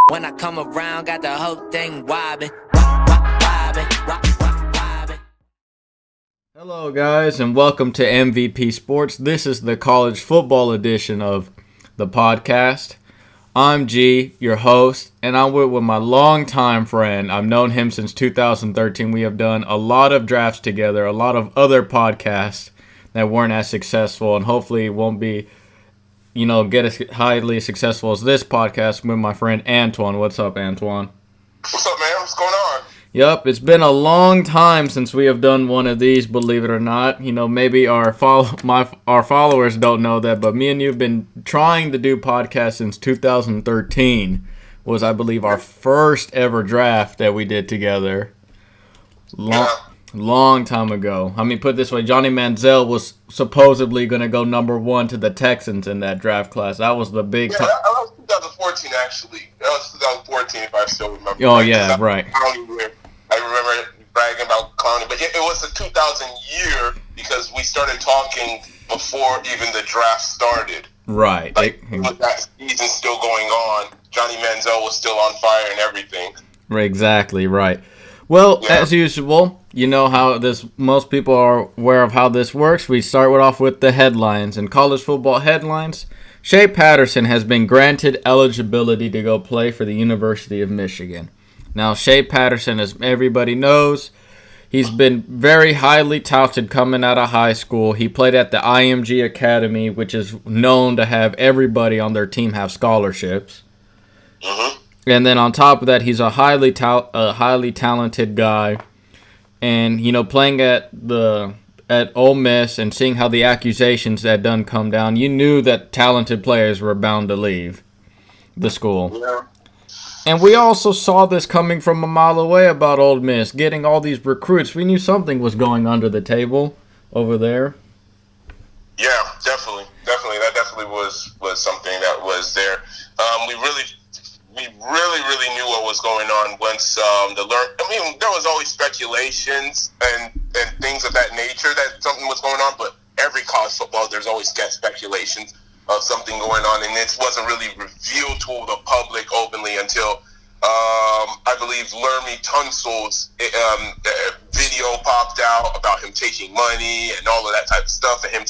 When I come around, got the whole thing wobbin'. Hello, guys, and welcome to MVP Sports. This is the college football edition of the podcast. I'm G, your host, and I'm with my longtime friend. I've known him since 2013. We have done a lot of drafts together, a lot of other podcasts that weren't as successful, and hopefully it won't be, get as highly successful as this podcast with my friend Antoine. What's up, Antoine? What's up, man? What's going on? Yep, it's been a long time since we have done one of these, believe it or not. Maybe our followers don't know that, but me and you have been trying to do podcasts since 2013. Was, I believe, our first ever draft that we did together. Long time ago. I mean, put it this way, Johnny Manziel was supposedly going to go number one to the Texans in that draft class. That was the big time. That was 2014, actually. That was 2014, if I still remember. Oh, yeah, right. I remember bragging about Clowney, but it was the 2000 year because we started talking before even the draft started. Right. With that season still going on, Johnny Manziel was still on fire and everything. Exactly, right. Well, as usual, you know how most people are aware of how this works. We start off with the headlines. In college football headlines, Shea Patterson has been granted eligibility to go play for the University of Michigan. Now, Shea Patterson, as everybody knows, he's been very highly touted coming out of high school. He played at the IMG Academy, which is known to have everybody on their team have scholarships. Mm-hmm. And then on top of that, he's a highly talented guy. And, playing at Ole Miss and seeing how the accusations that done come down, you knew that talented players were bound to leave the school. Yeah. And we also saw this coming from a mile away about Ole Miss, getting all these recruits. We knew something was going under the table over there. Yeah, definitely. That definitely was something that was there. We really knew what was going on once there was always speculations and things of that nature that something was going on, but every college football there's always speculations of something going on, and it wasn't really revealed to the public openly until I believe Lermy Tunsil's video popped out about him taking money and all of that type of stuff, and him,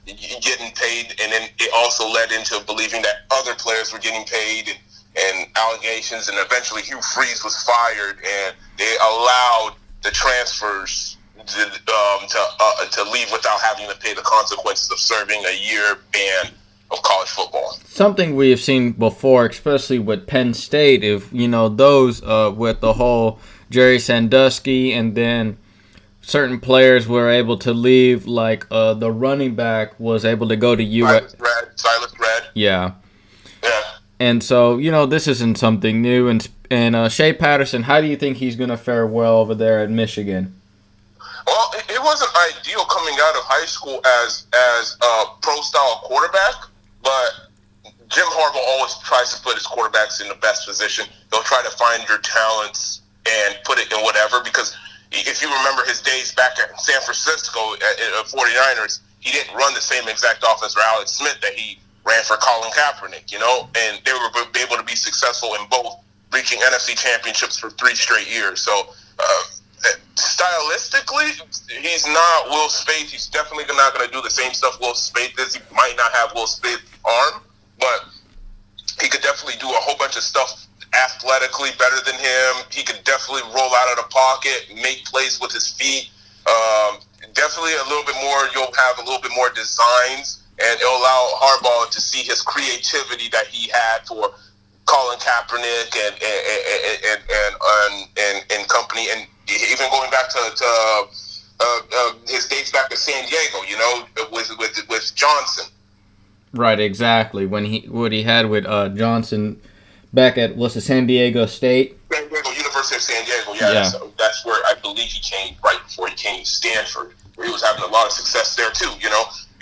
getting paid, and then it also led into believing that other players were getting paid and allegations, and eventually Hugh Freeze was fired, and they allowed the transfers to leave without having to pay the consequences of serving a year ban of college football. Something we have seen before, especially with Penn State, if those with the whole Jerry Sandusky, and then certain players were able to leave, like the running back was able to go to Silas Red. Yeah. And so, this isn't something new. And Shea Patterson, how do you think he's going to fare well over there at Michigan? Well, it wasn't ideal coming out of high school as a pro-style quarterback, but Jim Harbaugh always tries to put his quarterbacks in the best position. He'll try to find your talents and put it in whatever, because if you remember his days back at San Francisco at 49ers, he didn't run the same exact offense for Alex Smith that he ran for Colin Kaepernick, and they were able to be successful in both, reaching NFC championships for 3 straight years. So, stylistically, he's not Will Spaeth. He's definitely not going to do the same stuff Will Spaeth is. He might not have Will Spaeth's arm, but he could definitely do a whole bunch of stuff athletically better than him. He could definitely roll out of the pocket, make plays with his feet. Definitely a little bit more. You'll have a little bit more designs, and it'll allow Harbaugh to see his creativity that he had for Colin Kaepernick and company, and even going back to his dates back to San Diego, with Johnson. Right, exactly. What he had with Johnson back at San Diego State. San Diego, University of San Diego. Yeah. So that's where I believe he came right before he came to Stanford, where he was having a lot of success there too.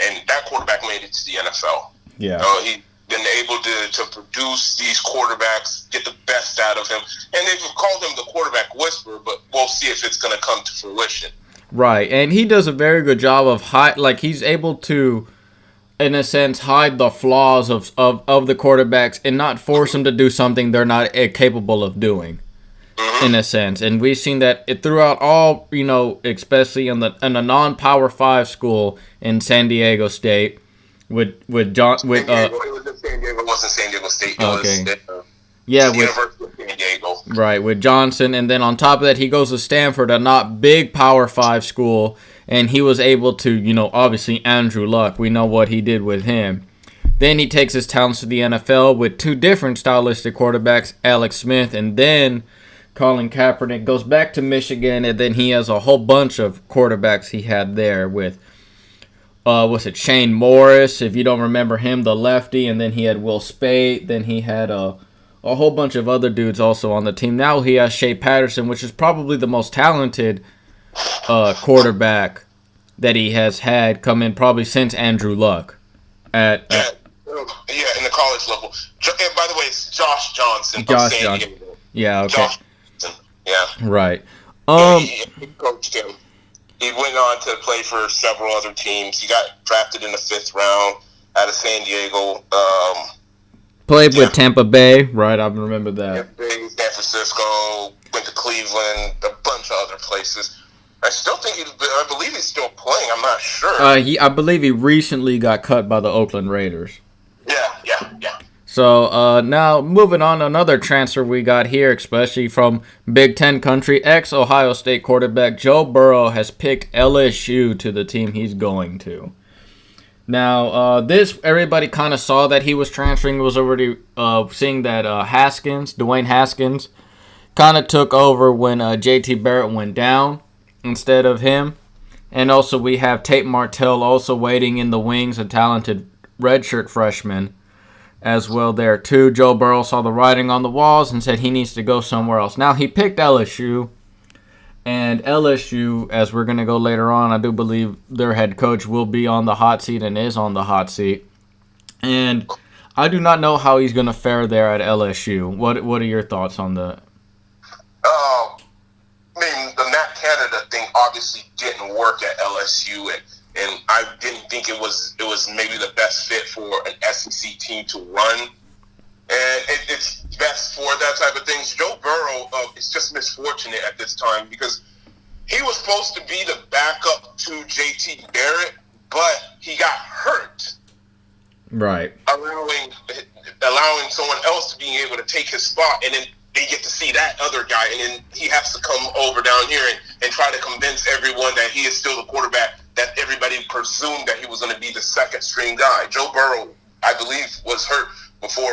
And that quarterback made it to the NFL. Yeah. He's been able to produce these quarterbacks, get the best out of him. And they've called him the quarterback whisperer, but we'll see if it's going to come to fruition. Right. And he does a very good job of he's able to in a sense, hide the flaws of the quarterbacks and not force them to do something they're not capable of doing, in a sense. And we've seen that throughout all, especially in a non-Power 5 school in San Diego State with John with It was San Diego. It wasn't San Diego State. It was University of San Diego. Right, with Johnson, and then on top of that, he goes to Stanford, a not big Power 5 school, and he was able to, obviously Andrew Luck, we know what he did with him. Then he takes his talents to the NFL with two different stylistic quarterbacks, Alex Smith, and then Colin Kaepernick goes back to Michigan, and then he has a whole bunch of quarterbacks he had there with, Shane Morris, if you don't remember him, the lefty, and then he had Will Spate, then he had a whole bunch of other dudes also on the team. Now he has Shea Patterson, which is probably the most talented quarterback that he has had come in probably since Andrew Luck. In the college level. And by the way, it's Josh Johnson from San Diego. Yeah, okay. Josh Johnson. Yeah. Right. He coached him. He went on to play for several other teams. He got drafted in the 5th round out of San Diego. Played with Tampa Bay, right? I remember that. San Francisco, went to Cleveland, a bunch of other places. I believe he's still playing. I'm not sure. I believe he recently got cut by the Oakland Raiders. Yeah. So now moving on, another transfer we got here, especially from Big Ten country, ex-Ohio State quarterback Joe Burrow has picked LSU to the team he's going to. Now, everybody kind of saw that he was transferring, was already seeing that Dwayne Haskins, kind of took over when JT Barrett went down instead of him. And also we have Tate Martell also waiting in the wings, a talented redshirt freshman as well there too. Joe Burrow saw the writing on the walls and said he needs to go somewhere else. Now, he picked LSU. And LSU, as we're going to go later on, I do believe their head coach will be on the hot seat and is on the hot seat. And I do not know how he's going to fare there at LSU. What are your thoughts on that? The Matt Canada thing obviously didn't work at LSU, and I didn't think it was maybe the best fit for an SEC team to run. And it's best for that type of things. Joe Burrow is just misfortunate at this time because he was supposed to be the backup to JT Barrett, but he got hurt. Right. Allowing someone else to be able to take his spot, and then they get to see that other guy, and then he has to come over down here and try to convince everyone that he is still the quarterback that everybody presumed that he was going to be the second string guy. Joe Burrow, I believe, was hurt before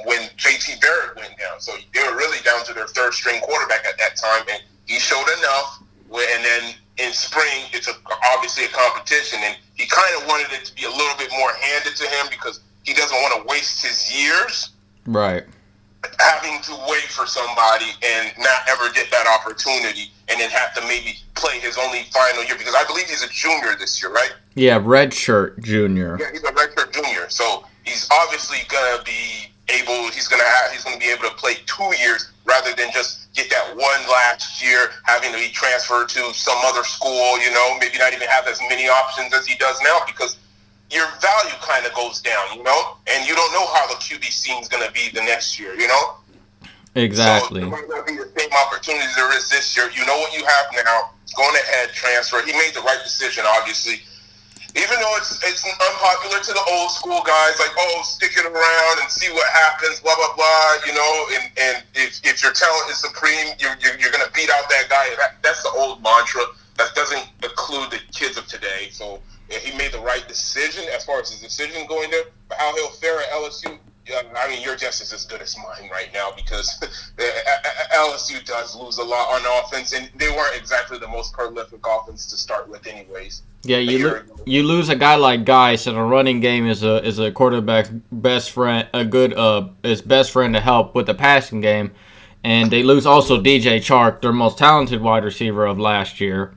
when JT Barrett went down. So they were really down to their third string quarterback at that time, and he showed enough. And then in spring, it's obviously a competition, and he kind of wanted it to be a little bit more handed to him because he doesn't want to waste his years. Right. Having to wait for somebody and not ever get that opportunity and then have to maybe play his only final year because I believe he's a junior this year, right? Yeah, redshirt junior. Yeah, he's a redshirt junior. So he's obviously gonna be able. He's gonna be able to play 2 years rather than just get that one last year, having to be transferred to some other school. Maybe not even have as many options as he does now because your value kind of goes down, and you don't know how the QB scene is going to be the next year, Exactly. So it might not be the same opportunities there is this year. You know what you have now. Going ahead, transfer. He made the right decision, obviously. Even though it's unpopular to the old school guys, like, stick it around and see what happens, blah, blah, blah, and if your talent is supreme, you're going to beat out that guy. That's the old mantra. That doesn't include the kids of today. So he made the right decision as far as his decision going there. But how he'll fare at LSU, your guess is as good as mine right now because LSU does lose a lot on offense, and they weren't exactly the most prolific offense to start with anyways. Yeah, you lose a guy like Geis, and a running game is a quarterback's best friend, his best friend to help with the passing game. And they lose also DJ Chark, their most talented wide receiver of last year.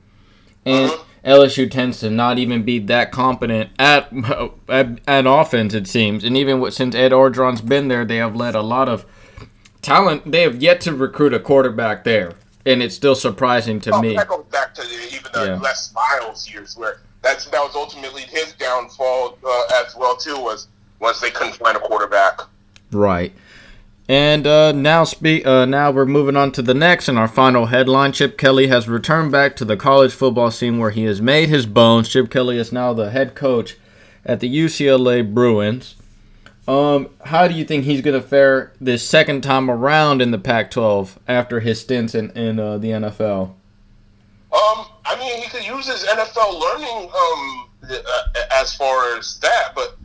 And LSU tends to not even be that competent at offense, it seems. And even since Ed Orgeron's been there, they have led a lot of talent. They have yet to recruit a quarterback there. And it's still surprising to me. That goes back to even the Les Miles years where that was ultimately his downfall as well too. Was once they couldn't find a quarterback. Right. And now we're moving on to the next and our final headline. Chip Kelly has returned back to the college football scene where he has made his bones. Chip Kelly is now the head coach at the UCLA Bruins. How do you think he's going to fare this second time around in the Pac-12 after his stints in the NFL? I mean, he could use his NFL learning as far as that, but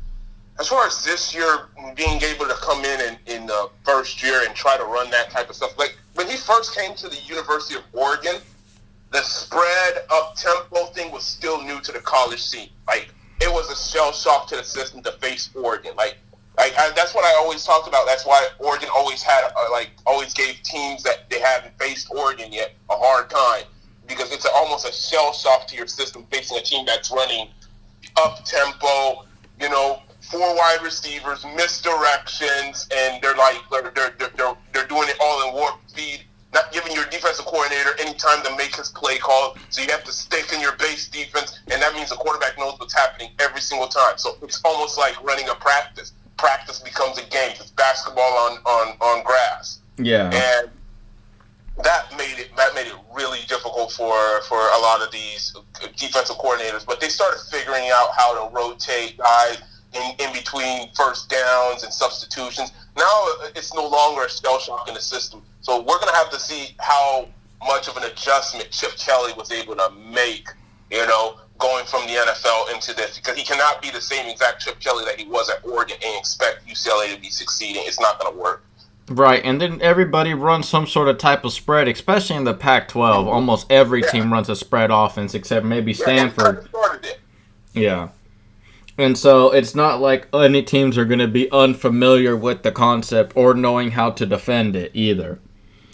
as far as this year being able to come in the first year and try to run that type of stuff, like when he first came to the University of Oregon, the spread up tempo thing was still new to the college scene. Like it was a shell shock to the system to face Oregon. That's what I always talked about. That's why Oregon always had always gave teams that they hadn't faced Oregon yet a hard time, because it's almost a shell shock to your system facing a team that's running up tempo, 4 wide receivers, misdirections, and they're doing it all in warp speed, not giving your defensive coordinator any time to make his play call. So you have to stick in your base defense, and that means the quarterback knows what's happening every single time. So it's almost like running a practice. Practice becomes a game. It's basketball on grass. Yeah. And that made it really difficult for a lot of these defensive coordinators. But they started figuring out how to rotate guys in between first downs and substitutions. Now it's no longer a shell shock in the system. So we're going to have to see how much of an adjustment Chip Kelly was able to make, going from the NFL into this, because he cannot be the same exact Chip Kelly that he was at Oregon and expect UCLA to be succeeding. It's not going to work. Right, and then everybody runs some sort of type of spread, especially in the Pac-12. Almost every team runs a spread offense except maybe Stanford. Yeah. And so it's not like any teams are going to be unfamiliar with the concept or knowing how to defend it either.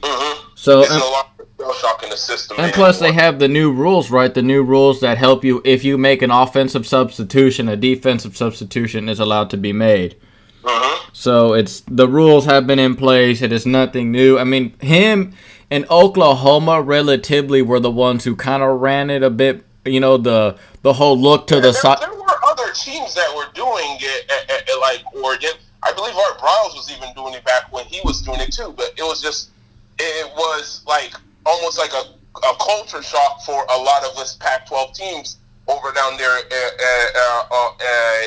Mm-hmm. So it's no longer shell shock in the system. And plus they have the new rules, right? The new rules that help you if you make an offensive substitution, a defensive substitution is allowed to be made. Mm-hmm. So the rules have been in place. It is nothing new. I mean, him and Oklahoma relatively were the ones who kind of ran it a bit. The whole look to the side. There were other teams that were doing it at like Oregon. I believe Art Briles was even doing it back when he was doing it too. But it was like almost like a culture shock for a lot of us Pac-12 teams over down there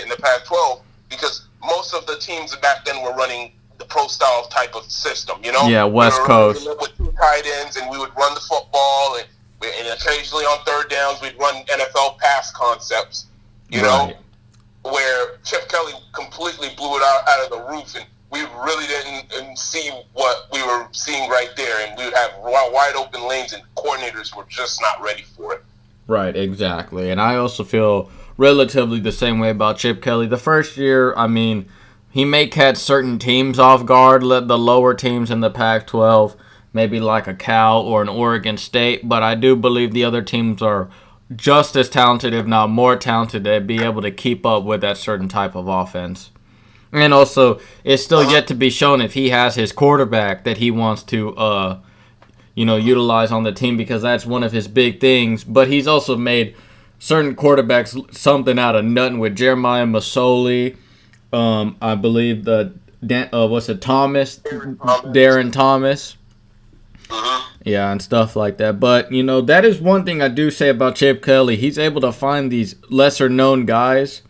in the Pac-12, because most of the teams back then were running the pro-style type of system, Yeah, West Coast. With 2 tight ends, and we would run the football, and occasionally on third downs we'd run NFL pass concepts, Right. where Chip Kelly completely blew it out of the roof, and we really didn't see what we were seeing right there, and we would have wide open lanes, and coordinators were just not ready for it. Right, exactly. And I also feel relatively the same way about Chip Kelly. The first year, I mean, he may catch certain teams off guard, let the lower teams in the Pac-12, maybe like a Cal or an Oregon State, but I do believe the other teams are just as talented, if not more talented, to be able to keep up with that certain type of offense. And also, it's still yet to be shown if he has his quarterback that he wants to, utilize on the team, because that's one of his big things. But he's also made certain quarterbacks something out of nothing with Jeremiah Masoli. I believe Darren Thomas. Mm-hmm. Yeah, and stuff like that. But, that is one thing I do say about Chip Kelly. He's able to find these lesser-known guys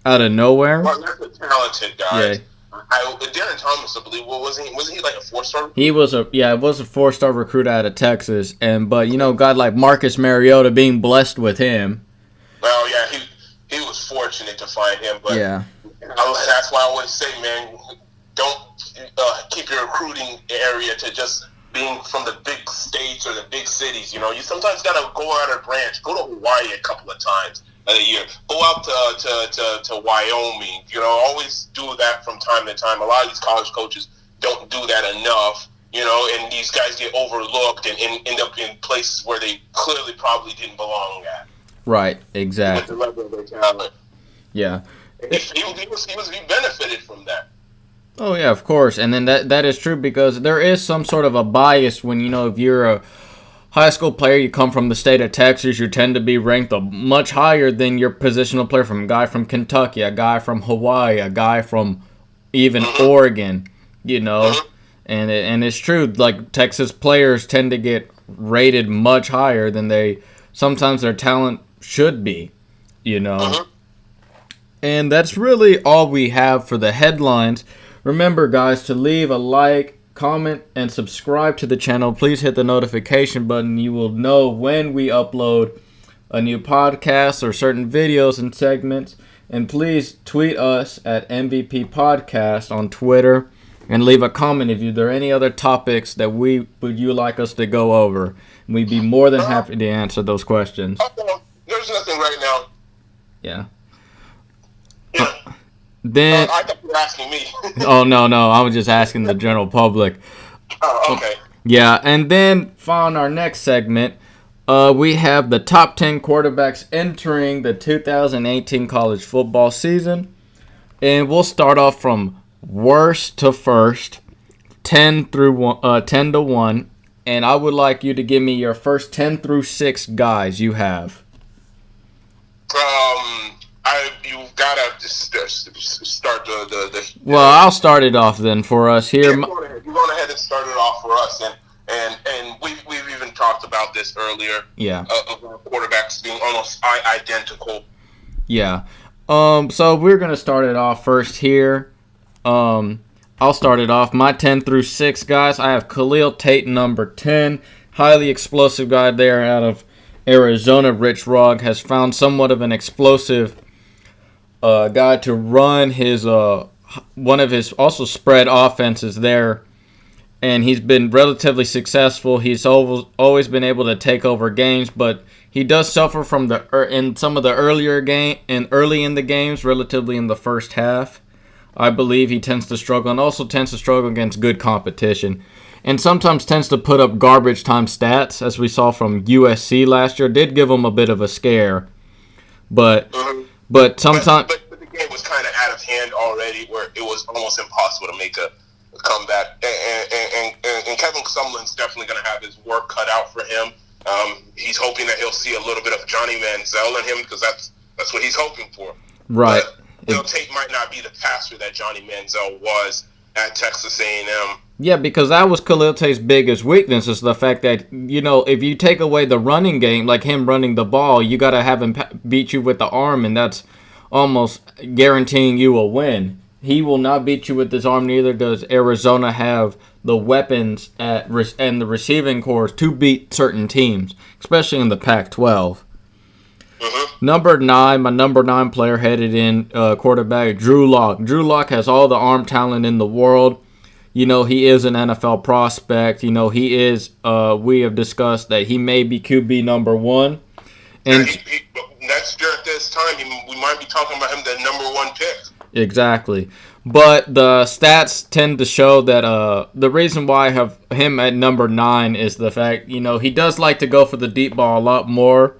out of nowhere. Well, that's a talented guy. Yeah. Darren Thomas, I believe, wasn't he like a 4-star? He was a 4-star recruit out of Texas, but God like Marcus Mariota being blessed with him. Well, yeah, he was fortunate to find him, but yeah, that's why I always say, man, don't keep your recruiting area to just being from the big states or the big cities. You sometimes gotta go out a branch, go to Hawaii a couple of times a year, go out to Wyoming. Always do that from time to time. A lot of these college coaches don't do that enough. And these guys get overlooked and end up in places where they clearly probably didn't belong at. Right, exactly. With the level of their talent. Yeah. He benefited from that. Oh, yeah, of course. And then that is true, because there is some sort of a bias when, if you're high school player, you come from the state of Texas, you tend to be ranked much higher than your positional player from a guy from Kentucky, a guy from Hawaii, a guy from even Oregon, and it's true. Like, Texas players tend to get rated much higher than sometimes their talent should be, And that's really all we have for the headlines. Remember, guys, to leave a like, comment, and subscribe to the channel. Please hit the notification button. You will know when we upload a new podcast or certain videos and segments. And please tweet us at MVP Podcast on Twitter and leave a comment if there are any other topics that you like us to go over. We'd be more than happy to answer those questions. There's nothing right now. Yeah. Yeah. Then I thought you were asking me. Oh, no, I was just asking the general public. Oh, okay. Yeah, and then on our next segment, we have the top 10 quarterbacks entering the 2018 college football season. And we'll start off from worst to first, 10 to 1. And I would like you to give me your first 10 through 6 guys you have. You gotta start the. Well, I'll start it off then for us here. Yeah, go ahead. You're going ahead and start it off for us, and we've even talked about this earlier. Yeah. Of quarterbacks being almost identical. Yeah. So we're gonna start it off first here. I'll start it off. My 10 through 6 guys. I have Khalil Tate, number 10, highly explosive guy there out of Arizona. Rich Rog has found somewhat of an explosive guy to run his one of his also spread offenses there, and he's been relatively successful. He's always been able to take over games, but he does suffer from in some of the early in the games, relatively in the first half. I believe he tends to struggle, and also tends to struggle against good competition. And sometimes tends to put up garbage time stats, as we saw from USC last year. Did give him a bit of a scare. But sometimes... But the game was kind of out of hand already, where it was almost impossible to make a comeback. And Kevin Sumlin's definitely going to have his work cut out for him. He's hoping that he'll see a little bit of Johnny Manziel in him, because that's what he's hoping for. Right. But, Tate might not be the passer that Johnny Manziel was at Texas A&M. Yeah, because that was Khalil Tate's biggest weakness, is the fact that, if you take away the running game, like him running the ball, you got to have him beat you with the arm, and that's almost guaranteeing you a win. He will not beat you with his arm, neither does Arizona have the weapons and the receiving cores to beat certain teams, especially in the Pac-12. Number 9, my number 9 player headed in quarterback, Drew Lock. Drew Lock has all the arm talent in the world. He is an NFL prospect. He is, we have discussed that he may be QB number 1. And next year at this time, we might be talking about him the number 1 pick. Exactly. But the stats tend to show that the reason why I have him at number 9 is the fact, he does like to go for the deep ball a lot more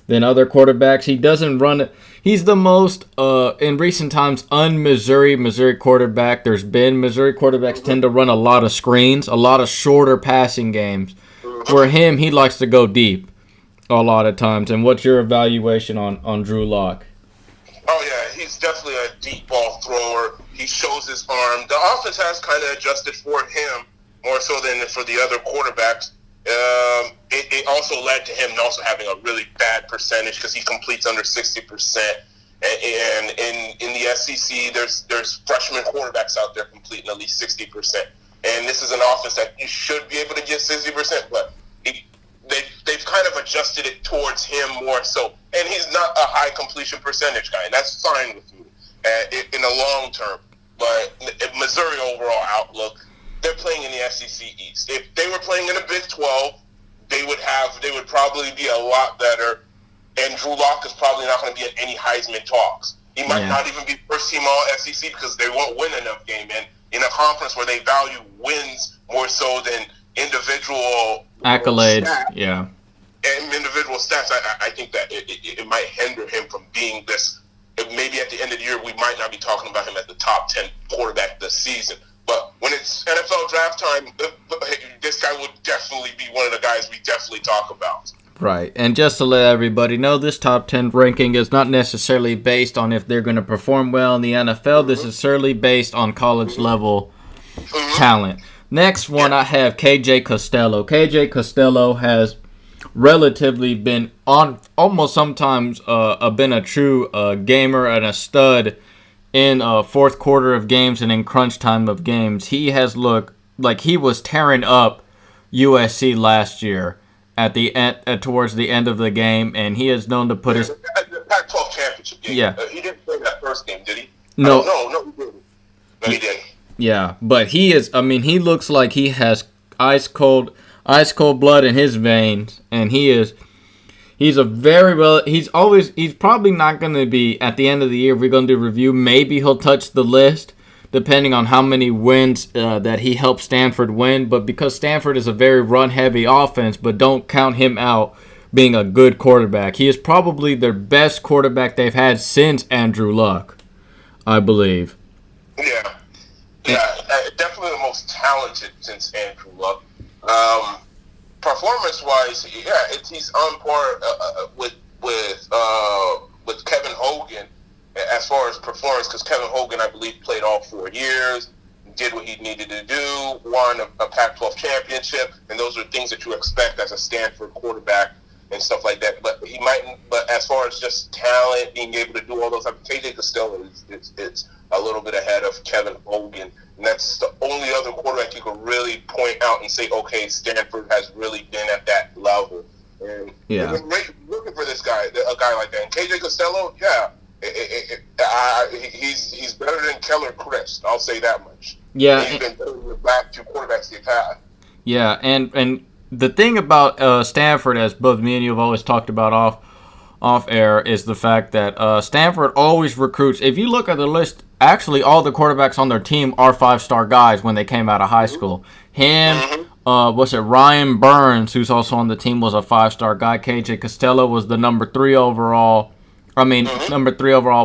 than other quarterbacks. He doesn't run it. He's the most, in recent times, Missouri quarterback there's been. Missouri quarterbacks tend to run a lot of screens, a lot of shorter passing games. For him, he likes to go deep a lot of times. And what's your evaluation on Drew Lock? Oh, yeah, he's definitely a deep ball thrower. He shows his arm. The offense has kind of adjusted for him more so than for the other quarterbacks. It also led to him also having a really bad percentage, because he completes under 60%. And in the SEC, there's freshman quarterbacks out there completing at least 60%. And this is an offense that you should be able to get 60%, but they've kind of adjusted it towards him more so. And he's not a high completion percentage guy, and that's fine with me in the long term. But Missouri overall outlook, they're playing in the SEC East. If they were playing in the Big 12, they would probably be a lot better. And Drew Lock is probably not going to be in any Heisman talks. He might not even be first team all SEC, because they won't win enough game in a conference where they value wins more so than individual accolades. Stats. And individual stats. I think that it might hinder him from being this. Maybe at the end of the year, we might not be talking about him as the top 10 quarterback this season. But when it's NFL draft time, this guy would definitely be one of the guys we definitely talk about. Right, and just to let everybody know, this top 10 ranking is not necessarily based on if they're going to perform well in the NFL. This is solely based on college level talent. Next one, I have KJ Costello. KJ Costello has relatively been on, almost sometimes been a true gamer and a stud in fourth quarter of games and in crunch time of games. He has looked like he was tearing up USC last year at the end, towards the end of the game, and he is known to put his the Pac-12 championship game. Yeah. He didn't play that first game, did he? No. No, he didn't. No, he didn't. Yeah, but he is. I mean, he looks like he has ice cold blood in his veins, and he's a very well. He's probably not going to be at the end of the year. If we're going to do a review, maybe he'll touch the list depending on how many wins that he helped Stanford win. But because Stanford is a very run-heavy offense, but don't count him out being a good quarterback. He is probably their best quarterback they've had since Andrew Luck, I believe. Yeah, definitely the most talented since Andrew Luck. Performance-wise, he's on par with Kevin Hogan as far as performance, because Kevin Hogan, I believe, played all 4 years, did what he needed to do, won a Pac-12 championship, and those are things that you expect as a Stanford quarterback and stuff like that. But But as far as just talent, being able to do all those, KJ Costello is a little bit ahead of Kevin Hogan, and that's the only other quarterback you could really point out and say, okay, Stanford has really been at that level. And looking for this guy, a guy like that, and KJ Costello, he's better than Keller Chris. I'll say that much. Yeah, he's been better than the back two quarterbacks they've had. Yeah, and the thing about Stanford, as both me and you have always talked about off air, is the fact that Stanford always recruits. If you look at the list, actually all the quarterbacks on their team are 5-star guys when they came out of high school. Ryan Burns, who's also on the team, was a 5-star guy. KJ Costello was the number 3 overall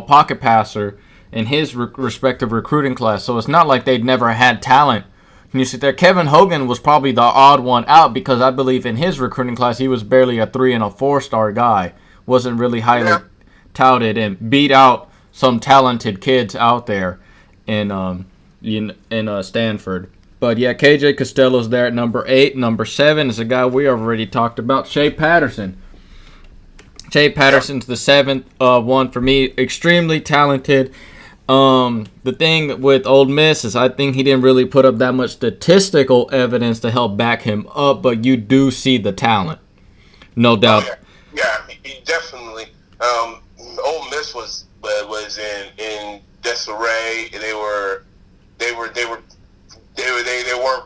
pocket passer in his respective recruiting class. So it's not like they'd never had talent. And you sit there, Kevin Hogan was probably the odd one out because I believe in his recruiting class he was barely a 3 and a 4-star guy. Wasn't really highly touted and beat out some talented kids out there in Stanford. But yeah, KJ Costello's there at number 8. Number 7 is a guy we already talked about, Shea Patterson. Shea Patterson's the 7th one for me. Extremely talented. The thing with Ole Miss is I think he didn't really put up that much statistical evidence to help back him up, but you do see the talent, no doubt. Yeah, he definitely. Ole Miss was in disarray. They weren't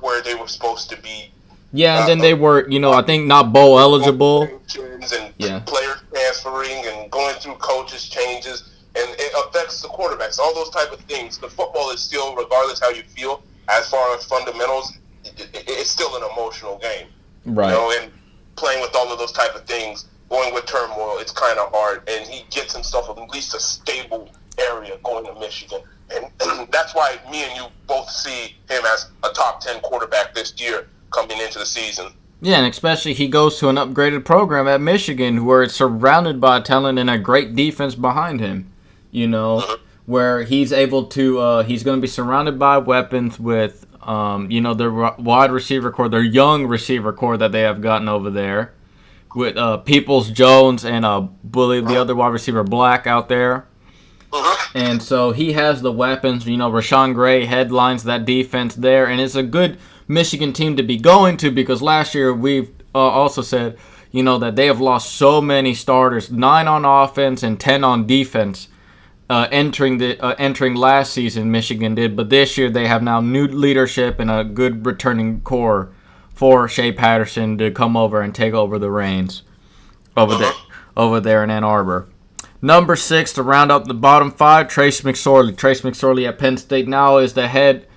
where they were supposed to be. Yeah, and then they were, I think not bowl eligible. And players transferring and going through coaches changes, and it affects the quarterbacks. All those type of things. The football is still, regardless how you feel, as far as fundamentals, it's still an emotional game. Right. And playing with all of those type of things, going with turmoil, it's kind of hard. And he gets himself at least a stable area going to Michigan. And that's why me and you both see him as a top 10 quarterback this year coming into the season. Yeah, and especially he goes to an upgraded program at Michigan where it's surrounded by talent and a great defense behind him, where he's able to, he's going to be surrounded by weapons with, their wide receiver core, their young receiver core that they have gotten over there with Peoples-Jones and believe the other wide receiver Black out there. And so he has the weapons. Rashawn Gray headlines that defense there, and it's a good Michigan team to be going to because last year we've also said, that they have lost so many starters, 9 on offense and 10 on defense entering last season. Michigan did, but this year they have now new leadership and a good returning core for Shea Patterson to come over and take over the reins over there in Ann Arbor. Number 6, to round up the bottom 5, Trace McSorley. Trace McSorley at Penn State now is the head.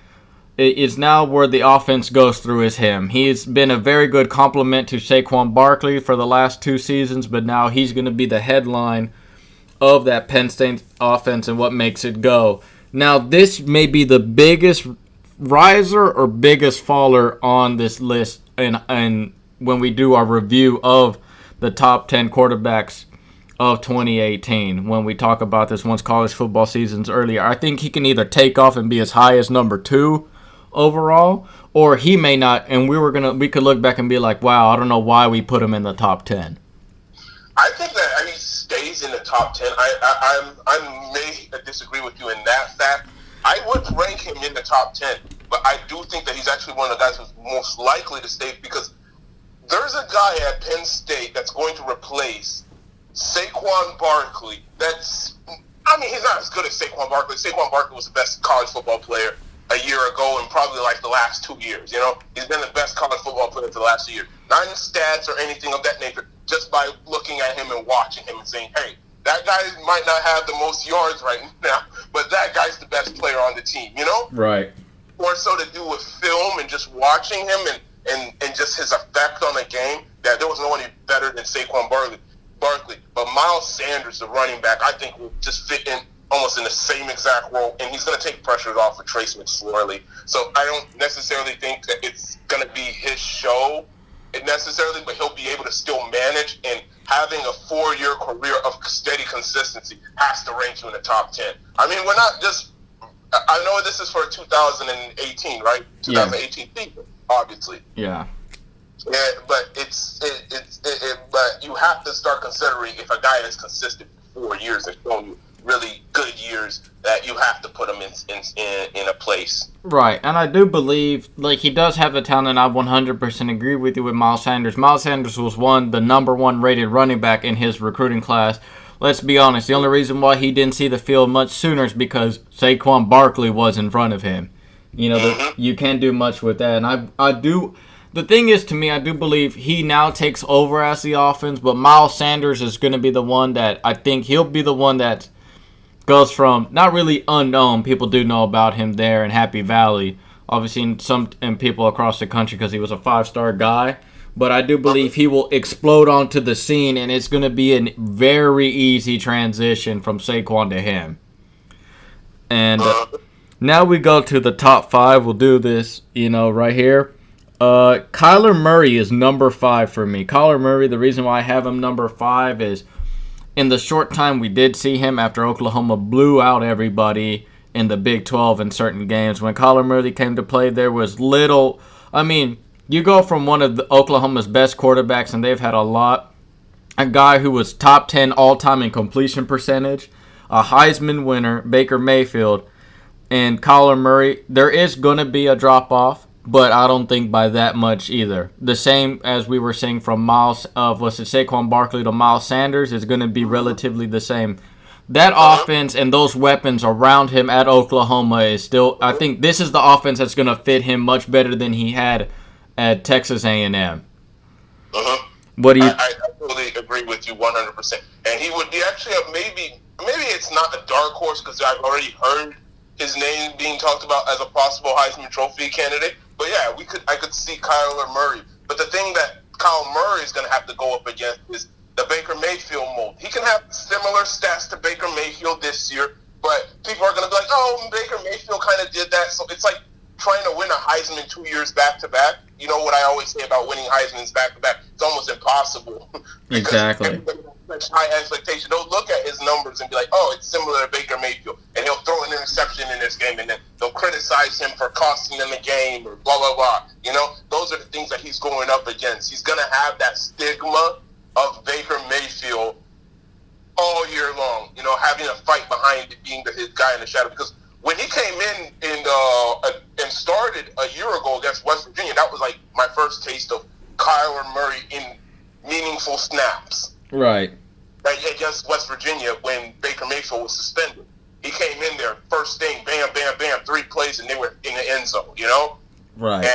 It is now where the offense goes through is him. He's been a very good complement to Saquon Barkley for the last 2 seasons, but now he's going to be the headline of that Penn State offense and what makes it go. Now, this may be the biggest riser or biggest faller on this list and when we do our review of the top 10 quarterbacks of 2018, when we talk about this once college football season's earlier, I think he can either take off and be as high as number 2 overall, or he may not, and we could look back and be like, wow, I don't know why we put him in the top 10. I think that he stays in the top 10. I may disagree with you in that fact. I would rank him in the top 10, but I do think that he's actually one of the guys who's most likely to stay, because there's a guy at Penn State that's going to replace Saquon Barkley. He's not as good as Saquon Barkley. Saquon Barkley was the best college football player a year ago and probably like the last 2 years. He's been the best college football player for the last 2 years. Not in stats or anything of that nature, just by looking at him and watching him and saying, hey, that guy might not have the most yards right now, but that guy's the best player on the team, Right. More so to do with film and just watching him and just his effect on the game, that there was no one better than Saquon Barkley. But Miles Sanders, the running back, I think will just fit in almost in the same exact role, and he's going to take pressures off of Trace McSorley. So I don't necessarily think that it's going to be his show necessarily, but he'll be able to still manage, and having a 4-year career of steady consistency has to rank you in the top 10. I mean, we're not just – I know this is for 2018, right? 2018 season, obviously. Yeah. Yeah, but but you have to start considering if a guy is consistent for 4 years and showing you really good years, that you have to put him in a place. Right, and I do believe, he does have the talent. I 100% agree with you with Miles Sanders. Miles Sanders was the number 1 rated running back in his recruiting class. Let's be honest, the only reason why he didn't see the field much sooner is because Saquon Barkley was in front of him. You can't do much with that, and I do... The thing is, to me, I do believe he now takes over as the offense, but Miles Sanders is going to be the one that I think he'll be the one that goes from not really unknown. People do know about him there in Happy Valley, obviously in people across the country because he was a 5-star guy. But I do believe he will explode onto the scene, and it's going to be a very easy transition from Saquon to him. And now we go to the top 5. We'll do this, right here. Kyler Murray is number 5 for me. Kyler Murray, the reason why I have him number 5 is in the short time we did see him after Oklahoma blew out everybody in the Big 12 in certain games. When Kyler Murray came to play, there was little... you go from one of Oklahoma's best quarterbacks, and they've had a guy who was top 10 all-time in completion percentage, a Heisman winner, Baker Mayfield, and Kyler Murray. There is going to be a drop-off, but I don't think by that much either. The same as we were saying from Saquon Barkley to Miles Sanders is going to be relatively the same. That offense and those weapons around him at Oklahoma is still... I think this is the offense that's going to fit him much better than he had at Texas A&M. What do you... I totally agree with you 100%. And he would be actually maybe it's not a dark horse because I've already heard his name being talked about as a possible Heisman Trophy candidate. But yeah, I could see Kyler Murray. But the thing that Kyler Murray is going to have to go up against is the Baker Mayfield mold. He can have similar stats to Baker Mayfield this year, but people are going to be like, oh, Baker Mayfield kind of did that. So it's like trying to win a Heisman 2 years back-to-back. You know what I always say about winning Heismans back-to-back? It's almost impossible. Exactly. Everybody has such high expectation. They'll look at his numbers and be like, oh, it's similar to Baker Mayfield. And he'll throw an interception in this game, and then they'll criticize him for costing them the game or blah, blah, blah. Those are the things that he's going up against. He's going to have that stigma of Baker Mayfield all year long, having a fight behind it, being his guy in the shadow. Because when he came in and started a year ago against West Virginia, that was like my first taste of Kyler Murray in meaningful snaps. Right. Against West Virginia when Baker Mayfield was suspended. He came in there, first thing, bam, bam, bam, 3 plays, and they were in the end zone, Right.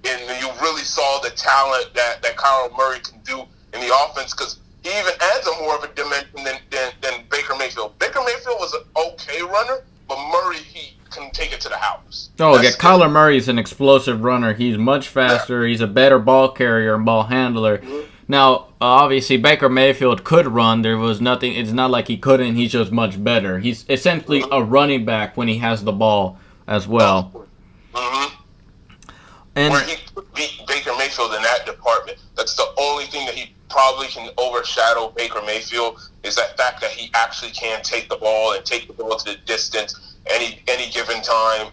And you really saw the talent that Kyler Murray can do in the offense, because he even adds a more of a dimension than Baker Mayfield. Baker Mayfield was an okay runner, but Murray, he can take it to the house. Oh, yeah, Kyler Murray is an explosive runner. He's much faster. Yeah. He's a better ball carrier and ball handler. Mm-hmm. Now, obviously, Baker Mayfield could run. There was nothing. It's not like he couldn't. He's just much better. He's essentially a running back when he has the ball as well. Mm-hmm. And where he beat Baker Mayfield Mayfield in that department. That's the only thing that he probably can overshadow Baker Mayfield is that fact that he actually can take the ball and take the ball to the distance any given time.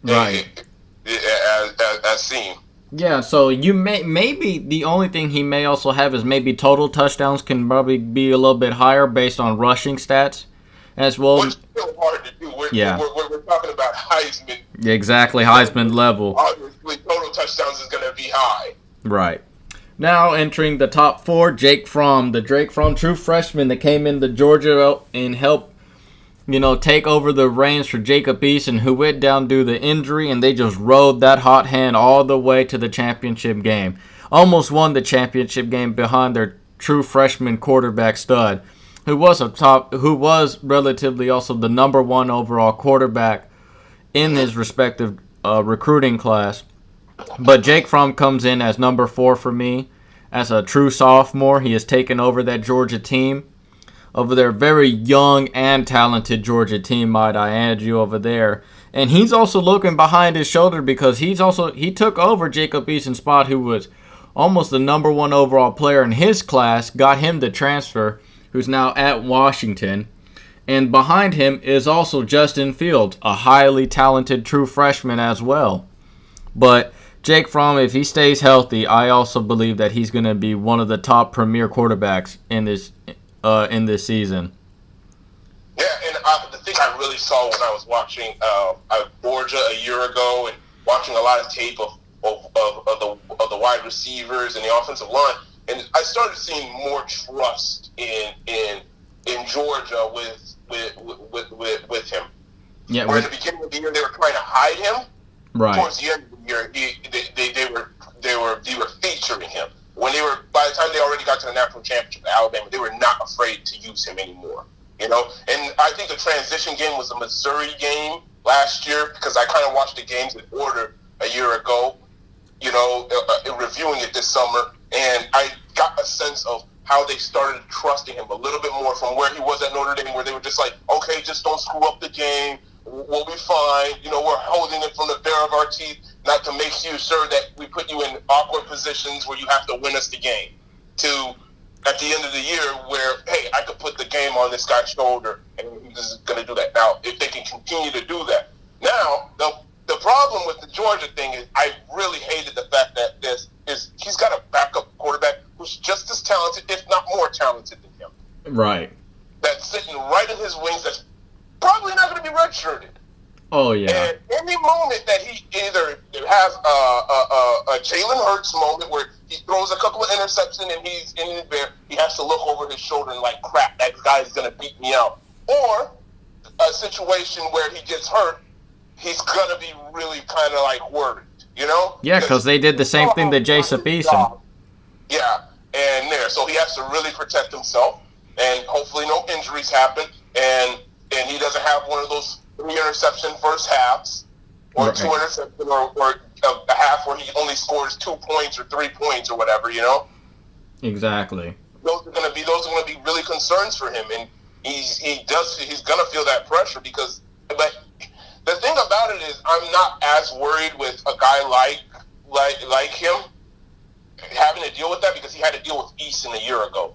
Right. As seen. Yeah, so you maybe the only thing he may also have is maybe total touchdowns can probably be a little bit higher based on rushing stats as well. Which is still hard to do. We're talking about Heisman. Exactly, Heisman level. Obviously, total touchdowns is going to be high. Right. Now entering the top 4, Jake Fromm, the Drake Fromm true freshman that came into Georgia and helped, take over the reins for Jacob Eason, who went down due to injury, and they just rode that hot hand all the way to the championship game. Almost won the championship game behind their true freshman quarterback stud, who was relatively also the number 1 overall quarterback in his respective recruiting class. But Jake Fromm comes in as number 4 for me. As a true sophomore, he has taken over that Georgia team. Over their very young and talented Georgia team, might I add you over there. And he's also looking behind his shoulder because he took over Jacob Eason's spot, who was almost the number 1 overall player in his class, got him the transfer, who's now at Washington. And behind him is also Justin Fields, a highly talented true freshman as well. But Jake Fromm, if he stays healthy, I also believe that he's going to be one of the top premier quarterbacks in this season. Yeah, and the thing I really saw when I was watching Georgia a year ago and watching a lot of tape of the wide receivers and the offensive line, and I started seeing more trust in Georgia with him. Yeah. Where in the beginning of the year they were trying to hide him. Right. Towards the end of the year, they were featuring him. By the time they already got to the national championship at Alabama, they were not afraid to use him anymore. And I think the transition game was the Missouri game last year because I kind of watched the games in order a year ago, reviewing it this summer, and I got a sense of how they started trusting him a little bit more from where he was at Notre Dame, where they were just like, okay, just don't screw up the game. We'll be fine. We're holding it from the bare of our teeth, not to make you sure that we put you in awkward positions where you have to win us the game. To, at the end of the year, where, hey, I could put the game on this guy's shoulder, and he's going to do that. Now, if they can continue to do that. Now, the problem with the Georgia thing is I really hated the fact that he's got a backup quarterback who's just as talented, if not more talented than him. Right. That's sitting right in his wings that's probably not going to be redshirted. Oh, yeah. And any moment that he either has a Jalen Hurts moment where he throws a couple of interceptions and he's in there, he has to look over his shoulder and like, crap, that guy's going to beat me out. Or a situation where he gets hurt, he's going to be really kind of like worried, Yeah, because they did the same thing to Jacob Eason. Yeah, and so he has to really protect himself, and hopefully no injuries happen, and he doesn't have one of those 3 interception first halves, or right. 2 interceptions, or a half where he only scores 2 points or 3 points or whatever, Exactly. Those are going to be really concerns for him, and he's going to feel that pressure but the thing about it is I'm not as worried with a guy like him having to deal with that because he had to deal with Eason a year ago,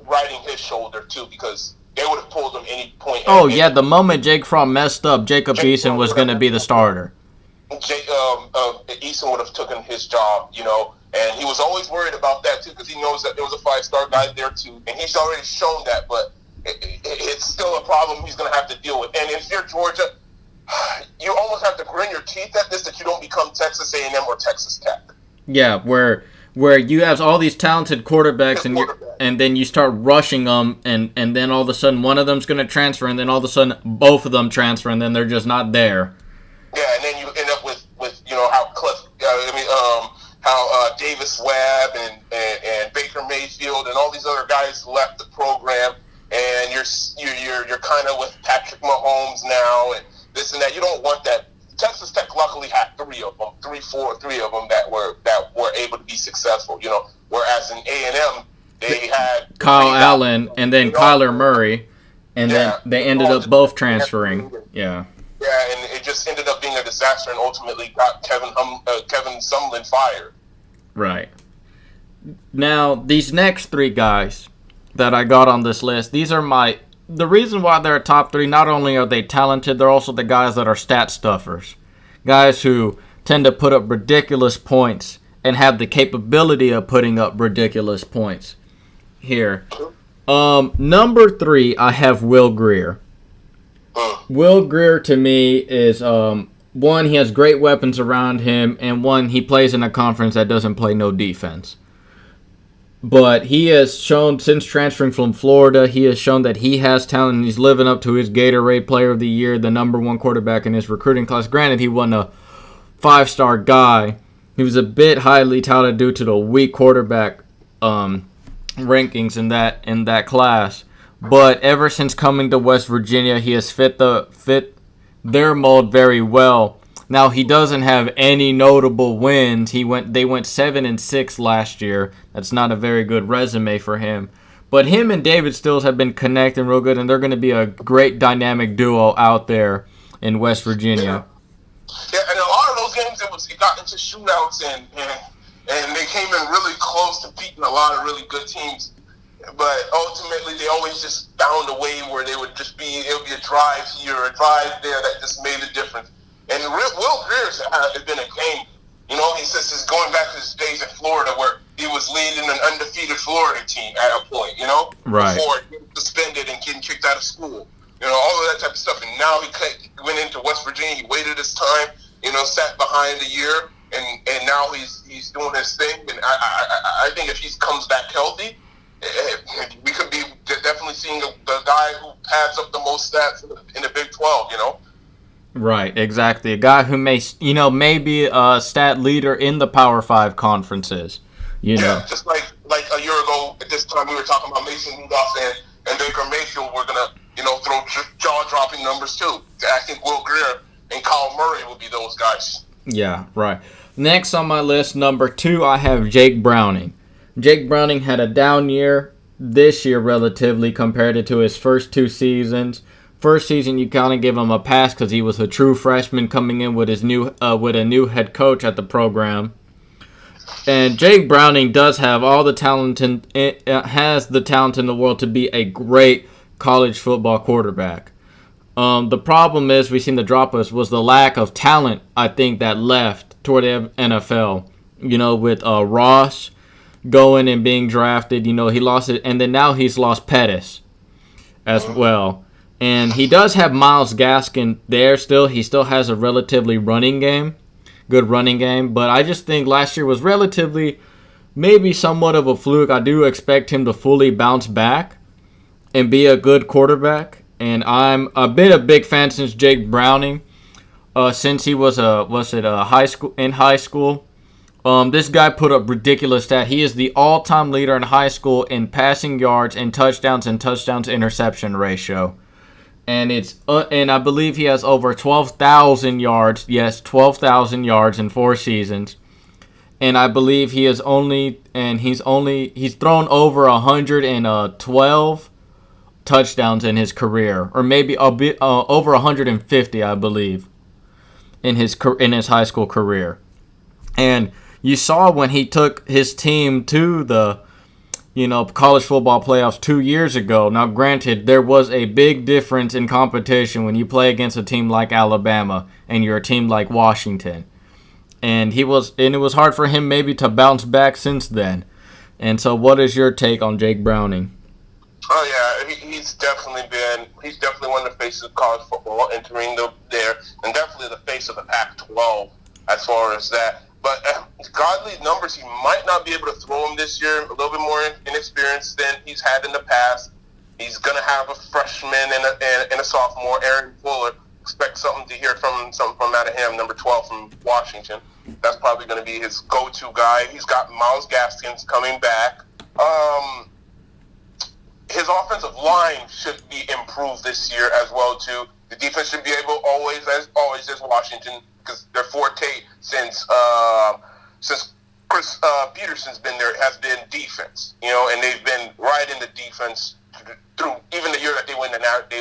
riding his shoulder too, because they would have pulled him any point. Oh, yeah, the moment Jake Fromm messed up, Jacob Eason was going to be the starter. Eason would have taken his job, and he was always worried about that too because he knows that there was a 5-star guy there too, and he's already shown that, but it's still a problem he's going to have to deal with. And if you're Georgia, you almost have to grin your teeth at this that you don't become Texas A&M or Texas Tech. Yeah, where you have all these talented quarterbacks and then you start rushing them and then all of a sudden one of them's going to transfer and then all of a sudden both of them transfer and then they're just not there. Yeah, and then you end up with how Davis Webb and Baker Mayfield and all these other guys left the program, and you're kind of with Patrick Mahomes now and this and that. You don't want that. Texas Tech luckily had 3 of them that were able to be successful. Whereas in A&M they had Kyle Allen and then Kyler Murray, and then they ended up both transferring. Yeah. Yeah, and it just ended up being a disaster, and ultimately got Kevin Sumlin fired. Right. Now, these next three guys that I got on this list, these are the reason why they're top three, not only are they talented, they're also the guys that are stat stuffers. Guys who tend to put up ridiculous points and have the capability of putting up ridiculous points. Here. Number 3, I have Will Grier. Will Grier, to me, is, one, he has great weapons around him, and one, he plays in a conference that doesn't play no defense. But he has shown, since transferring from Florida, he has shown that he has talent, and he's living up to his Gatorade Player of the Year, the number 1 quarterback in his recruiting class. Granted, he wasn't a 5-star guy. He was a bit highly touted due to the weak quarterback rankings in that class. But ever since coming to West Virginia, he has fit their mold very well. Now, he doesn't have any notable wins. They went 7-6 last year. That's not a very good resume for him. But him and David Stills have been connecting real good, and they're going to be a great dynamic duo out there in West Virginia. Yeah, and a lot of those games, it got into shootouts, and they came in really close to beating a lot of really good teams. But ultimately, they always just found a way where it would be a drive here, a drive there that just made a difference. And Will Grier has been a game. You know, he says he's going back to his days in Florida where he was leading an undefeated Florida team at a point, you know? Right. Before getting suspended and getting kicked out of school. You know, all of that type of stuff. And now he went into West Virginia. He waited his time, you know, sat behind a year, and now he's doing his thing. And I think if he comes back healthy, we could be definitely seeing the guy who pads up the most stats in the Big 12, you know? Right, exactly. A guy who may be a stat leader in the Power 5 conferences. You know. Yeah, just like a year ago at this time we were talking about Mason Rudolph and Baker Mayfield were going to, throw jaw-dropping numbers too. I think Will Grier and Kyle Murray will be those guys. Yeah, right. Next on my list, number 2, I have Jake Browning. Jake Browning had a down year this year relatively compared to his first 2 seasons. First season, you kind of give him a pass because he was a true freshman coming in with with a new head coach at the program. And Jake Browning does have all the talent has the talent in the world to be a great college football quarterback. The problem is we've seen the drop-offs was the lack of talent, I think, that left toward the NFL. You know, with Ross going and being drafted, he lost it. And then now he's lost Pettis as well. And he does have Myles Gaskin there still. He still has a relatively good running game. But I just think last year was relatively maybe somewhat of a fluke. I do expect him to fully bounce back and be a good quarterback. And I'm a big fan since Jake Browning, since he was in high school. This guy put up ridiculous stats. He is the all-time leader in high school in passing yards and touchdowns interception ratio. And and I believe he has over 12,000 yards. Yes, 12,000 yards in 4 seasons. And I believe he's thrown over 112 touchdowns in his career, or maybe a bit over 150, I believe, in his high school career. And you saw when he took his team to the college football playoffs 2 years ago. Now, granted, there was a big difference in competition when you play against a team like Alabama and you're a team like Washington. And it was hard for him maybe to bounce back since then. And so what is your take on Jake Browning? Oh, yeah, he's definitely one of the faces of college football entering there, and definitely the face of the Pac-12 as far as that. But godly numbers, he might not be able to throw him this year. A little bit more inexperienced than he's had in the past. He's going to have a freshman and a sophomore, Aaron Fuller. Expect something to hear from out of him, number 12 from Washington. That's probably going to be his go-to guy. He's got Myles Gaskin coming back. His offensive line should be improved this year as well too. The defense should be able as Washington, because their forte since Chris Peterson's been there has been defense, and they've been right in the defense through even the year that they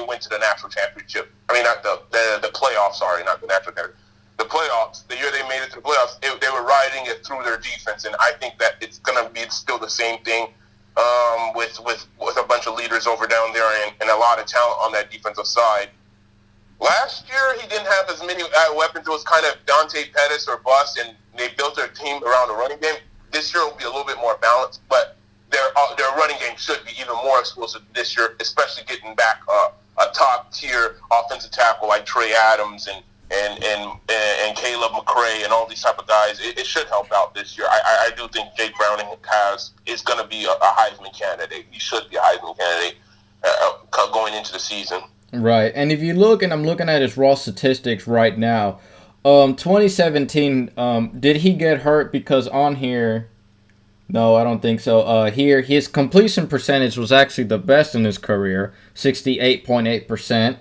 went to the national championship. I mean, not the playoffs. Sorry, not the national championship. The playoffs. The year they made it to the playoffs, they were riding it through their defense, and I think that it's going to be still the same thing with a bunch of leaders over down there and a lot of talent on that defensive side. Last year, he didn't have as many weapons. It was kind of Dante Pettis or bust, and they built their team around the running game. This year will be a little bit more balanced, but their running game should be even more explosive this year, especially getting back a top-tier offensive tackle like Trey Adams and Caleb McRae and all these type of guys. It should help out this year. I do think Jake Browning is going to be a Heisman candidate. He should be a Heisman candidate going into the season. Right, and if you look, and I'm looking at his raw statistics right now, 2017, did he get hurt? Because on here, no, I don't think so. Here, his completion percentage was actually the best in his career, 68.8%.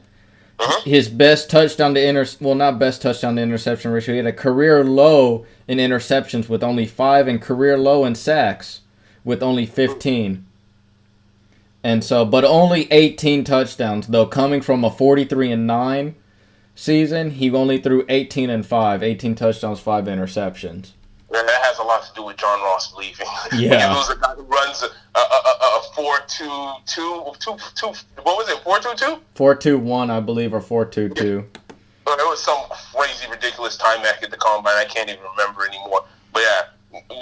His best touchdown to not best touchdown to interception ratio. He had a career low in interceptions with only 5, and career low in sacks with only 15. And so, but only 18 touchdowns, though, coming from a 43-9 season, he only threw 18-5, 18 touchdowns, 5 interceptions. Yeah, that has a lot to do with John Ross leaving. Yeah. You lose a guy who runs a 4-2-2, what was it, 4-2-2? 4-2-1, I believe, or 4-2-2. It was some crazy, ridiculous time back at the combine. I can't even remember anymore. But yeah,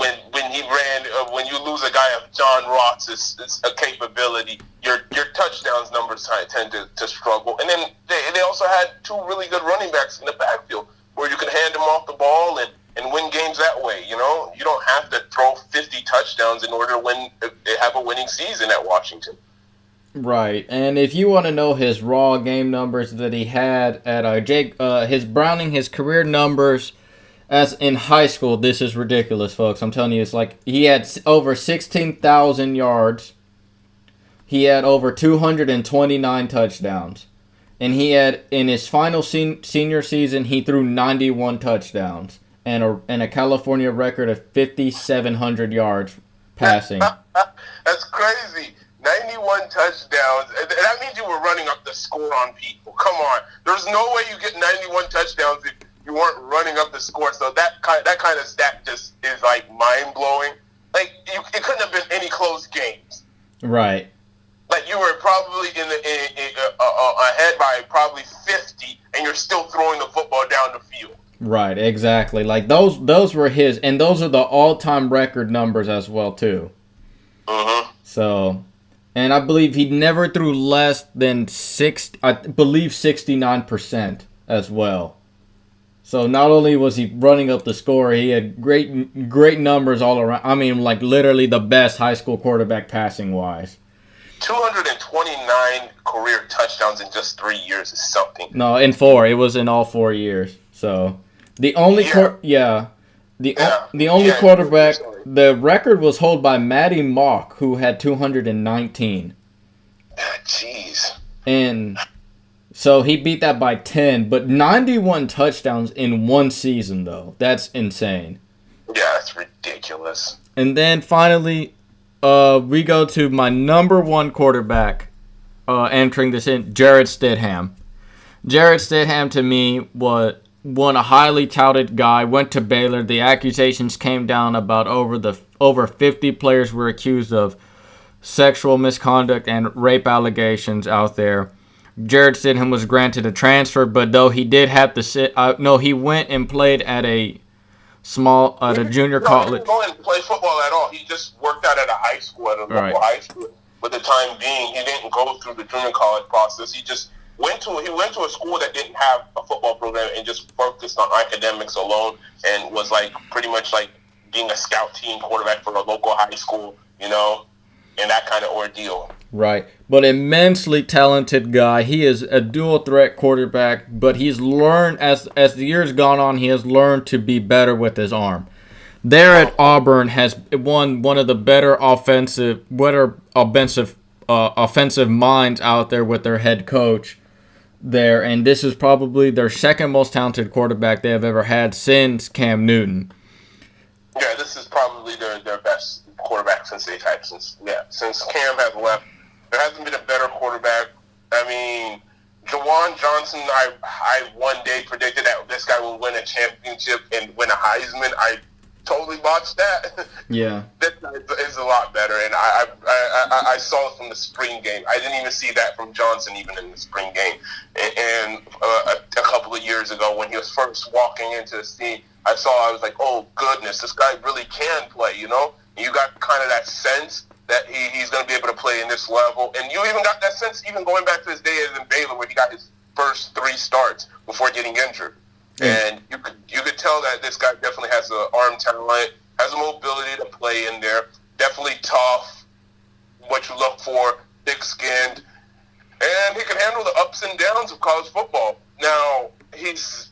when he ran, when you lose a guy of John Ross's capability, your touchdowns numbers tend to struggle. And then they also had 2 really good running backs in the backfield where you could hand them off the ball and win games that way. You know, you don't have to throw 50 touchdowns in order to have a winning season at Washington. Right, and if you want to know his raw game numbers that he had at his career numbers as in high school, this is ridiculous, folks. I'm telling you, it's like he had over 16,000 yards. He had over 229 touchdowns. And he had, in his final senior season, he threw 91 touchdowns and a California record of 5,700 yards passing. That's crazy. 91 touchdowns. That means you were running up the score on people. Come on. There's no way you get 91 touchdowns if you weren't running up the score. So that kind of stat just is like mind-blowing. Like, it couldn't have been any close games. Right. Like, you were probably ahead by probably 50, and you're still throwing the football down the field. Right, exactly. Like, those were his, and those are the all-time record numbers as well, too. Mm-hmm. So, and I believe he never threw less than 69% as well. So not only was he running up the score, he had great numbers all around. I mean, like, literally the best high school quarterback passing-wise. 229 career touchdowns in just 3 years is something. No, in 4. It was in all 4 years. So the only quarterback, the record was held by Matty Mock, who had 219. Jeez. And so he beat that by 10, but 91 touchdowns in one season, though. That's insane. Yeah, that's ridiculous. And then finally, we go to my number 1 quarterback entering this in, Jarrett Stidham. Jarrett Stidham, to me, was a highly touted guy, went to Baylor. The accusations came down about over 50 players were accused of sexual misconduct and rape allegations out there. Jarrett Stidham was granted a transfer, but though he did have to he went and played at a junior college. He didn't go and play football at all. He just worked out at a high school, at a local high school. For the time being, he didn't go through the junior college process. He just went to a school that didn't have a football program and just focused on academics alone, and was like pretty much like being a scout team quarterback for a local high school, and that kind of ordeal. Right, but immensely talented guy. He is a dual threat quarterback, but he's learned as the years gone on. He has learned to be better with his arm. There at Auburn has won one of the better offensive minds out there with their head coach there, and this is probably their second most talented quarterback they have ever had since Cam Newton. Yeah, this is probably their best quarterback since Cam has left. There hasn't been a better quarterback. I mean, Jawan Johnson, I one day predicted that this guy will win a championship and win a Heisman. totally botched that. Yeah. This guy is a lot better, and I saw it from the spring game. I didn't even see that from Johnson even in the spring game. And a couple of years ago when he was first walking into the scene, I was like, oh, goodness, this guy really can play, you know? And you got kind of that sense that he's going to be able to play in this level. And you even got that sense even going back to his days in Baylor where he got his first 3 starts before getting injured. And you could tell that this guy definitely has an arm talent, has a mobility to play in there, definitely tough, what you look for, thick-skinned, and he can handle the ups and downs of college football. Now, his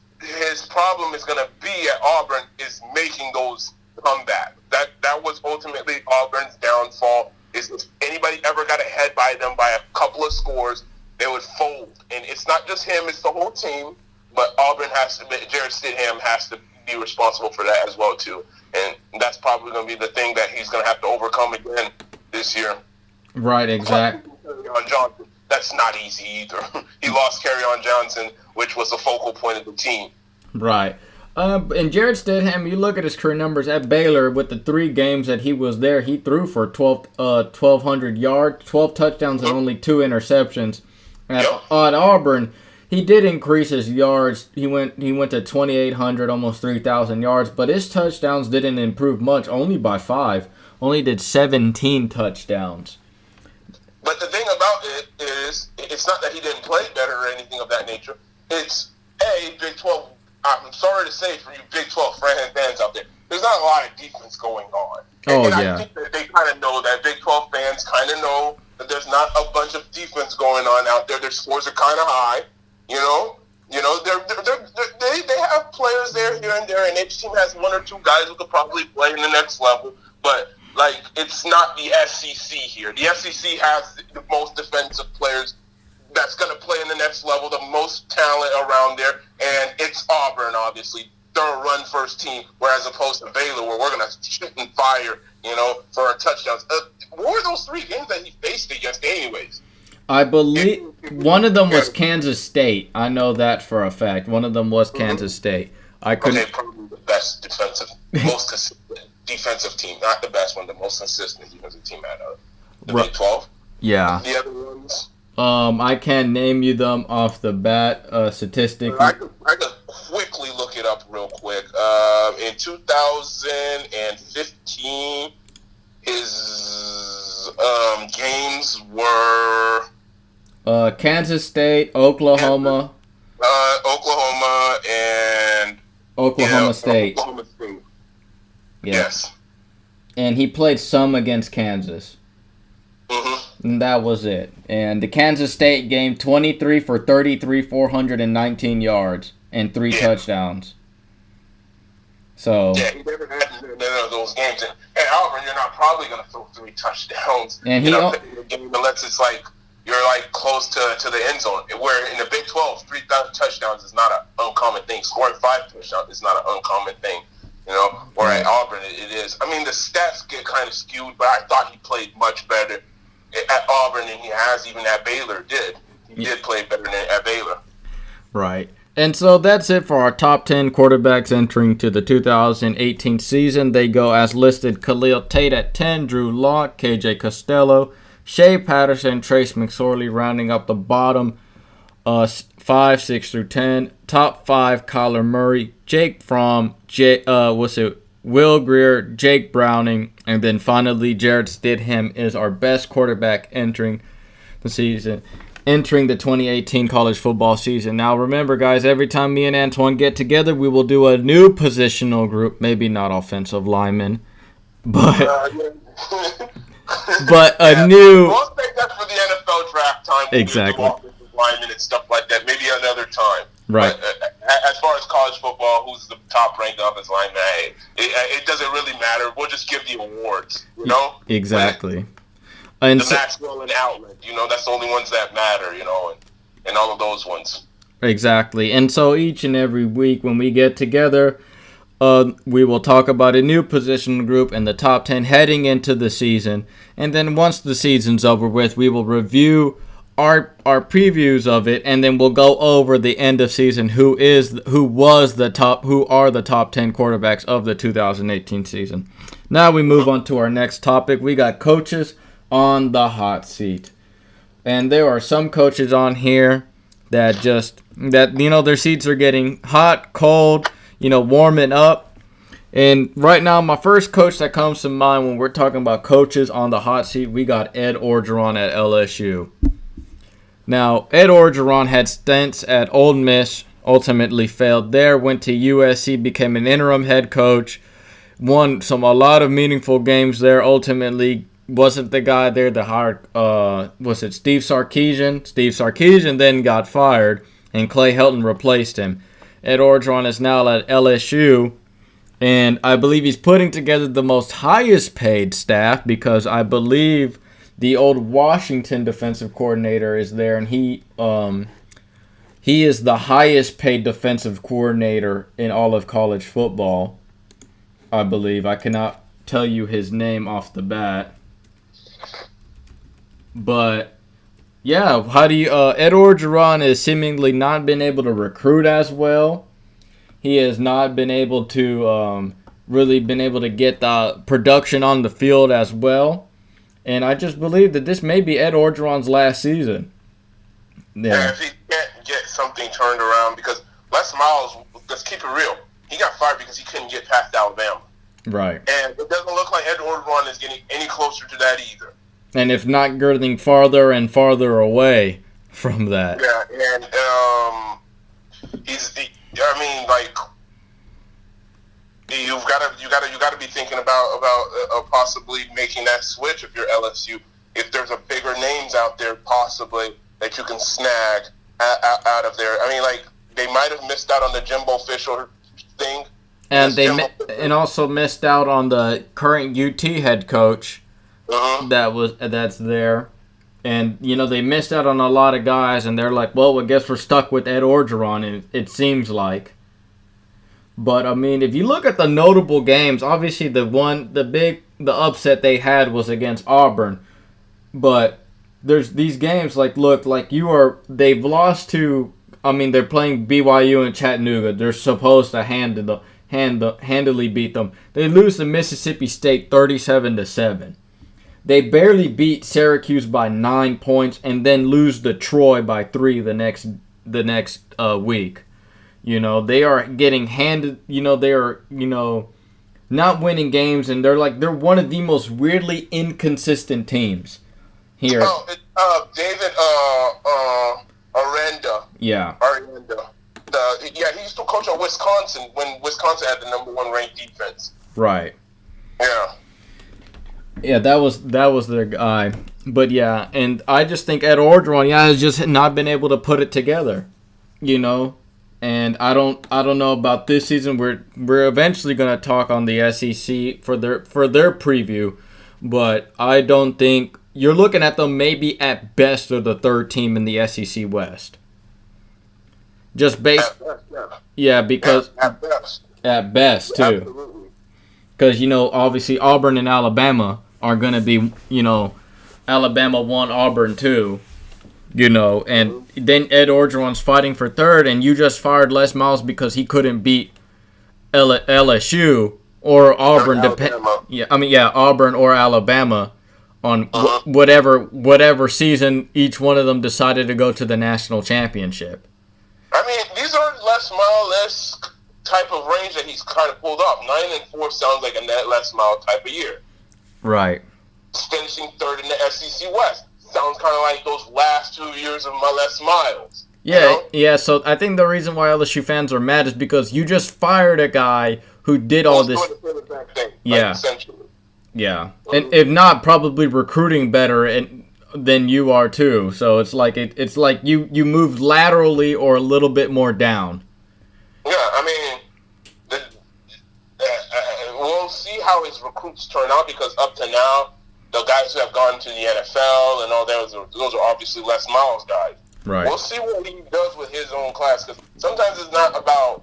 problem is going to be at Auburn is making those comebacks. That was ultimately Auburn's downfall, is if anybody ever got ahead by them by a couple of scores, they would fold. And it's not just him, it's the whole team. But Jarrett Stidham has to be responsible for that as well, too. And that's probably going to be the thing that he's going to have to overcome again this year. Right, exactly. Johnson, that's not easy either. He lost Kerryon Johnson, which was the focal point of the team. Right. And Jarrett Stidham, you look at his career numbers at Baylor with the 3 games that he was there, he threw for 1,200 yards, 12 touchdowns, and only 2 interceptions. At Auburn, he did increase his yards. He went to 2,800, almost 3,000 yards, but his touchdowns didn't improve much, only by 5. Only did 17 touchdowns. But the thing about it is, it's not that he didn't play better or anything of that nature. It's, Big 12, I'm sorry to say for you Big 12 fans out there, there's not a lot of defense going on. And I think that they kind of know that. Big 12 fans kind of know that there's not a bunch of defense going on out there. Their scores are kind of high. You know, they have players there, here and there, and each team has 1 or 2 guys who could probably play in the next level. But like, it's not the SEC here. The SEC has the most defensive players that's going to play in the next level, the most talent around there, and it's Auburn, obviously. They're a run-first team, whereas opposed to Baylor, where we're going to shoot and fire, you know, for our touchdowns. What were those 3 games that he faced against anyways? I believe one of them was Kansas State. I know that for a fact. One of them was Kansas State. Probably the best most consistent defensive team. Not the best one, the most consistent defensive team out of the Big 12. Yeah. The other ones? I can't name you them off the bat, statistically. I could quickly look it up real quick. In 2015, his games were... Kansas State, Oklahoma. And... Oklahoma State. Oklahoma State. Yeah. Yes. And he played some against Kansas. Mm-hmm. And that was it. And the Kansas State game, 23 for 33, 419 yards, and 3 touchdowns. So... Yeah, he never had none of those games. And at Auburn, you're not probably going to throw 3 touchdowns. And unless it's like you're like close to the end zone. Where in the Big 12, 3 touchdowns is not an uncommon thing. Scoring 5 touchdowns is not an uncommon thing. You know, where at Auburn it is. I mean, the stats get kind of skewed, but I thought he played much better at Auburn than he has even at Baylor did. He did play better than at Baylor. Right. And so that's it for our top 10 quarterbacks entering to the 2018 season. They go as listed: Khalil Tate at 10, Drew Lock, KJ Costello, Shea Patterson, Trace McSorley, rounding up the bottom 5, 6 through 10. Top 5, Kyler Murray, Jake Fromm, Will Greer, Jake Browning, and then finally Jarrett Stidham is our best quarterback entering the season, entering the 2018 college football season. Now remember, guys, every time me and Antoine get together, we will do a new positional group, maybe not offensive linemen, but new... We'll take that for the NFL draft time. Exactly. Offensive linemen and stuff like that, maybe another time. Right. But, as far as college football, who's the top-ranked offensive lineman, it doesn't really matter. We'll just give the awards, you know? Exactly. And the Maxwell and Outland, you know, that's the only ones that matter, you know, and all of those ones. Exactly. And so each and every week when we get together, we will talk about a new position group and the top 10 heading into the season. And then once the season's over with, we will review our previews of it, and then we'll go over the end of season who are the top 10 quarterbacks of the 2018 season. Now we move on to our next topic. We got coaches on the hot seat. And there are some coaches on here that their seats are getting hot, cold, warming up. And right now, my first coach that comes to mind when we're talking about coaches on the hot seat, we got Ed Orgeron at LSU. Now, Ed Orgeron had stints at Ole Miss, ultimately failed there, went to USC, became an interim head coach, won a lot of meaningful games there, ultimately wasn't the guy there that hired, Steve Sarkisian? Steve Sarkisian then got fired, and Clay Helton replaced him. Ed Orgeron is now at LSU, and I believe he's putting together the most highest paid staff because I believe the old Washington defensive coordinator is there, and he is the highest paid defensive coordinator in all of college football, I believe. I cannot tell you his name off the bat. But, yeah, Ed Orgeron has seemingly not been able to recruit as well. He has not been able to really been able to get the production on the field as well. And I just believe that this may be Ed Orgeron's last season. Yeah, if he can't get something turned around, because Les Miles, let's keep it real, he got fired because he couldn't get past Alabama. Right. And it doesn't look like Ed Orgeron is getting any closer to that either. And if not getting farther and farther away from that. Yeah, and you got to be thinking about possibly making that switch if you're LSU. If there's a bigger names out there possibly that you can snag out of there. I mean, like, they might have missed out on the Jimbo Fisher thing, and also missed out on the current UT head coach that's there. And, they missed out on a lot of guys, and they're like, well, I guess we're stuck with Ed Orgeron, it seems like. But, I mean, if you look at the notable games, obviously the upset they had was against Auburn. But there's these games, they've lost to, they're playing BYU and Chattanooga. They're supposed to handily beat them. They lose to Mississippi State 37-7. They barely beat Syracuse by 9 points and then lose to Troy by 3 the next week. They are getting handed, they are, not winning games, and they're one of the most weirdly inconsistent teams here. David Aranda. Yeah. Aranda. He used to coach at Wisconsin when Wisconsin had the number 1 ranked defense. Right. Yeah. Yeah, that was their guy. But yeah, and I just think Ed Orgeron, has just not been able to put it together. And I don't know about this season. We're eventually going to talk on the SEC for their preview, but I don't think you're looking at them maybe at best or the third team in the SEC West. Just based, because at best too, because obviously Auburn and Alabama are going to be Alabama 1, Auburn 2. And then Ed Orgeron's fighting for third, and you just fired Les Miles because he couldn't beat LSU or Auburn. Auburn or Alabama on whatever season each one of them decided to go to the national championship. I mean, these are Les Miles type of range that he's kind of pulled off. 9-4 sounds like a Les Miles type of year. Right. Finishing third in the SEC West. Sounds kind of like those last 2 years of my Les Miles. Yeah. So I think the reason why LSU fans are mad is because you just fired a guy who did all this. Doing the same thing, essentially. Yeah, and if not, probably recruiting better than you are too. So it's like you moved laterally or a little bit more down. Yeah, we'll see how his recruits turn out, because up to now, the guys who have gone to the NFL and all those are obviously Les Miles guys. Right. We'll see what he does with his own class, because sometimes it's not about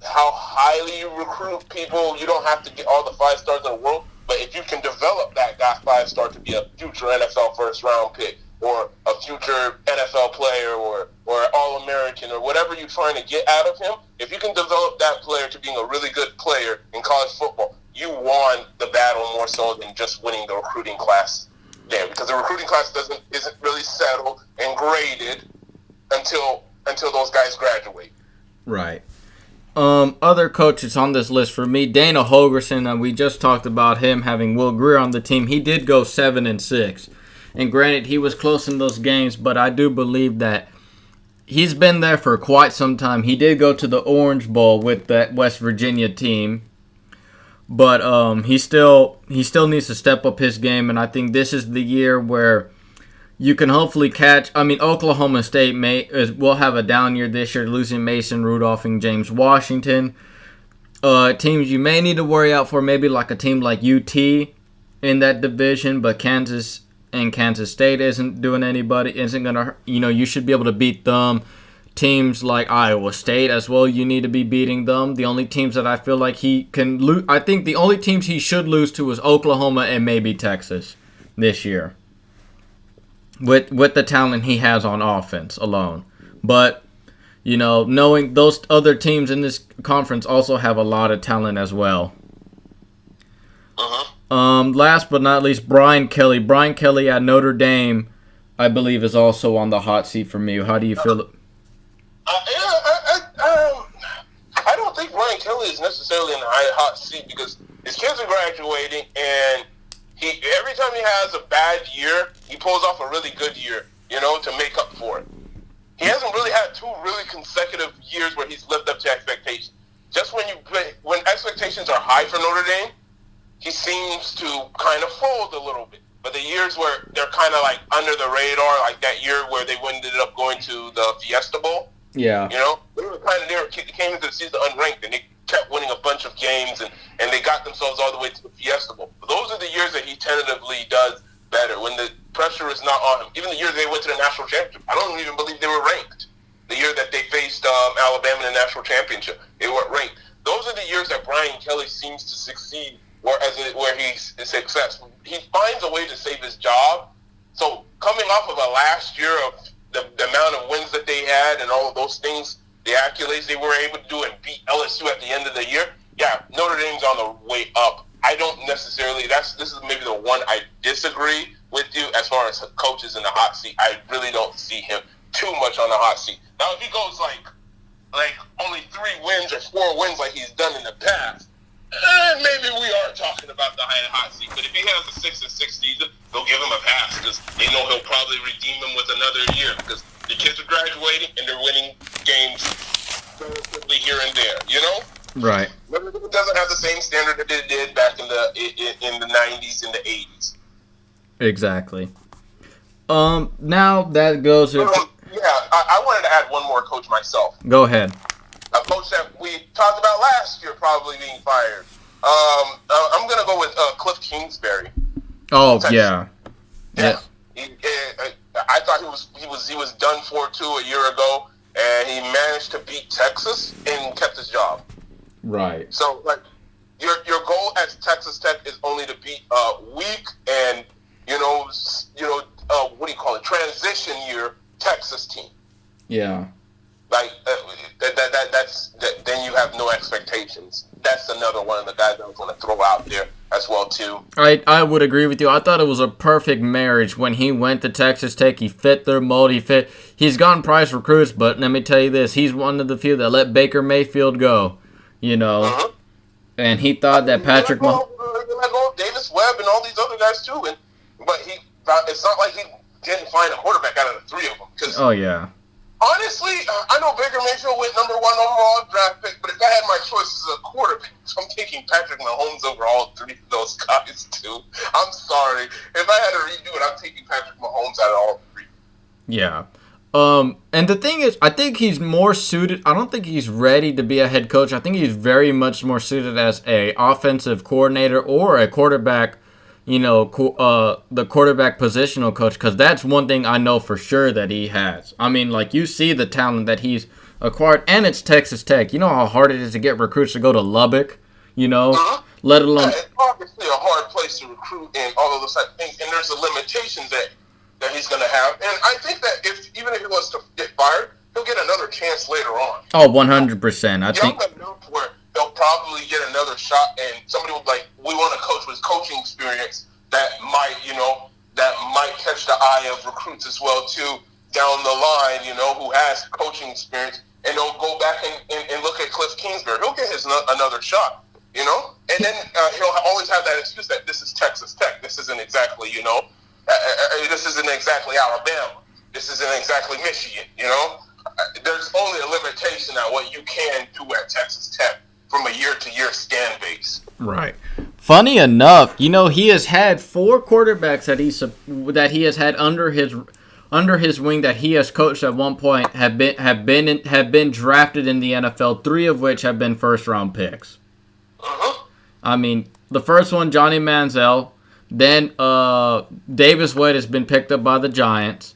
how highly you recruit people. You don't have to get all the 5 stars in the world, but if you can develop that guy 5-star to be a future NFL first-round pick, or a future NFL player or All-American or whatever you're trying to get out of him, if you can develop that player to being a really good player in college football, you won the battle more so than just winning the recruiting class there, because the recruiting class isn't really settled and graded until those guys graduate. Right. Other coaches on this list for me, Dana Holgerson. We just talked about him having Will Grier on the team. He did go 7-6, and granted, he was close in those games, but I do believe that he's been there for quite some time. He did go to the Orange Bowl with that West Virginia team, but he still needs to step up his game, and I think this is the year where you can hopefully catch. I mean, Oklahoma State will have a down year this year, losing Mason Rudolph and James Washington. Teams you may need to worry out for, maybe like a team like UT in that division, but Kansas State isn't gonna. You should be able to beat them. Teams like Iowa State as well, you need to be beating them. The only teams that I feel like he can lose, I think the only teams he should lose to is Oklahoma and maybe Texas this year, with the talent he has on offense alone. But, knowing those other teams in this conference also have a lot of talent as well. Last but not least, Brian Kelly. Brian Kelly at Notre Dame, I believe, is also on the hot seat for me. How do you feel? I don't think Brian Kelly is necessarily in the hot seat, because his kids are graduating, and every time he has a bad year, he pulls off a really good year, to make up for it. He hasn't really had 2 really consecutive years where he's lived up to expectations. Just when expectations are high for Notre Dame, he seems to kind of fold a little bit. But the years where they're kind of like under the radar, like that year where they ended up going to the Fiesta Bowl, yeah, they came into the season unranked, and they kept winning a bunch of games, and they got themselves all the way to the Fiesta Bowl. But those are the years that he tentatively does better, when the pressure is not on him. Even the year they went to the national championship, I don't even believe they were ranked. The year that they faced Alabama in the national championship, they weren't ranked. Those are the years that Brian Kelly seems to succeed, where he's successful. He finds a way to save his job. So coming off of a last year of the amount of wins that they had and all of those things, the accolades they were able to do and beat LSU at the end of the year, yeah, Notre Dame's on the way up. I don't necessarily, this is maybe the one I disagree with you as far as coaches in the hot seat. I really don't see him too much on the hot seat. Now, if he goes like only 3 wins or 4 wins like he's done in the past, maybe we are talking about the hot seat. But if he has a 6-6 season, they'll give him a pass, because they know he'll probably redeem him with another year, because the kids are graduating and they're winning games relatively here and there, Right. It doesn't have the same standard that it did back in the 90s and the 80s. Exactly. Now that goes. I wanted to add one more coach myself. Go ahead. A coach that we talked about last year probably being fired. I'm gonna go with Cliff Kingsbury. Oh yeah. Yes. I thought he was done for too a year ago, and he managed to beat Texas and kept his job. Right. So your goal at Texas Tech is only to beat weak and what do you call it, transition year Texas team. Yeah. Then you have no expectations. That's another one of the guys I was going to throw out there as well too. I would agree with you. I thought it was a perfect marriage when he went to Texas Tech. He fit their mold. He's gotten prize recruits, but let me tell you this: he's one of the few that let Baker Mayfield go. And he thought that Patrick Mahomes. Davis Webb and all these other guys too, but it's not like he didn't find a quarterback out of the 3 of them. Oh yeah. Honestly, I know Baker Mayfield went number 1 overall draft pick, but if I had my choice as a quarterback, I'm taking Patrick Mahomes over all 3 of those guys too. I'm sorry. If I had to redo it, I'm taking Patrick Mahomes out of all 3. Yeah. And the thing is, I think he's more suited. I don't think he's ready to be a head coach. I think he's very much more suited as a offensive coordinator or a quarterback, the quarterback positional coach, because that's one thing I know for sure that he has. I mean, you see the talent that he's acquired, and it's Texas Tech. You know how hard it is to get recruits to go to Lubbock, let alone... It's obviously a hard place to recruit and all of those type of things, and there's a limitation that that he's going to have. And I think that even if he was to get fired, he'll get another chance later on. Oh, 100%. I think young enough where they'll probably get another shot, and somebody will like, we want a coach with coaching experience that might catch the eye of recruits as well too down the line, who has coaching experience, and they'll go back and look at Cliff Kingsbury. He'll get another shot, and then he'll always have that excuse that this is Texas Tech. This isn't exactly, this isn't exactly Alabama. This isn't exactly Michigan, There's only a limitation on what you can do at Texas Tech from a year-to-year scan base. Right. Funny enough, he has had 4 quarterbacks that he has had under his wing that he has coached at one point have been drafted in the NFL. 3 of which have been first-round picks. I mean, the first one, Johnny Manziel. Then Davis Wade has been picked up by the Giants.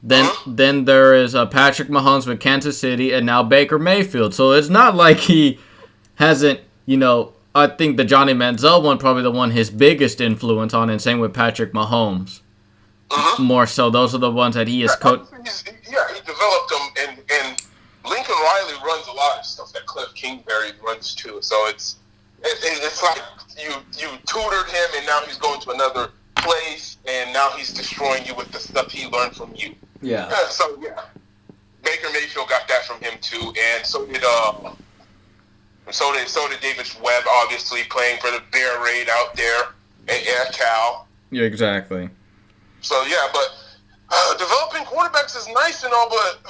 Then there is Patrick Mahomes with Kansas City, and now Baker Mayfield. So it's not like he hasn't, I think the Johnny Manziel one probably the one his biggest influence on, and same with Patrick Mahomes. More so, those are the ones that he has coached. He developed them, and Lincoln Riley runs a lot of stuff that Cliff Kingsbury runs too. So it's like you tutored him, and now he's going to another place, and now he's destroying you with the stuff he learned from you. Yeah. So Baker Mayfield got that from him too, and so did Davis Webb, obviously playing for the Bear Raid out there at Cal. Yeah, exactly. So but developing quarterbacks is nice and all, but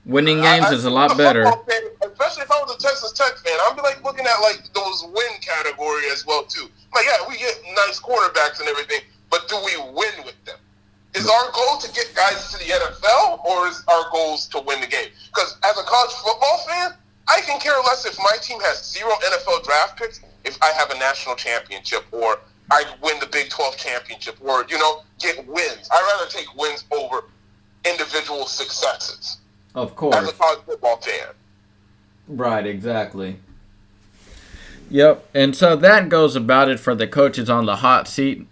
winning games is a lot better. Fan, especially if I was a Texas Tech fan, I'd be like looking at those win category as well too. We get nice quarterbacks and everything, but do we win with them? Is our goal to get guys to the NFL, or is our goals to win the game? Because as a college football fan, I can care less if my team has 0 NFL draft picks if I have a national championship, or I win the Big 12 championship, or, get wins. I'd rather take wins over individual successes. Of course. As a college football fan. Right, exactly. Yep, and so that goes about it for the coaches on the hot seat.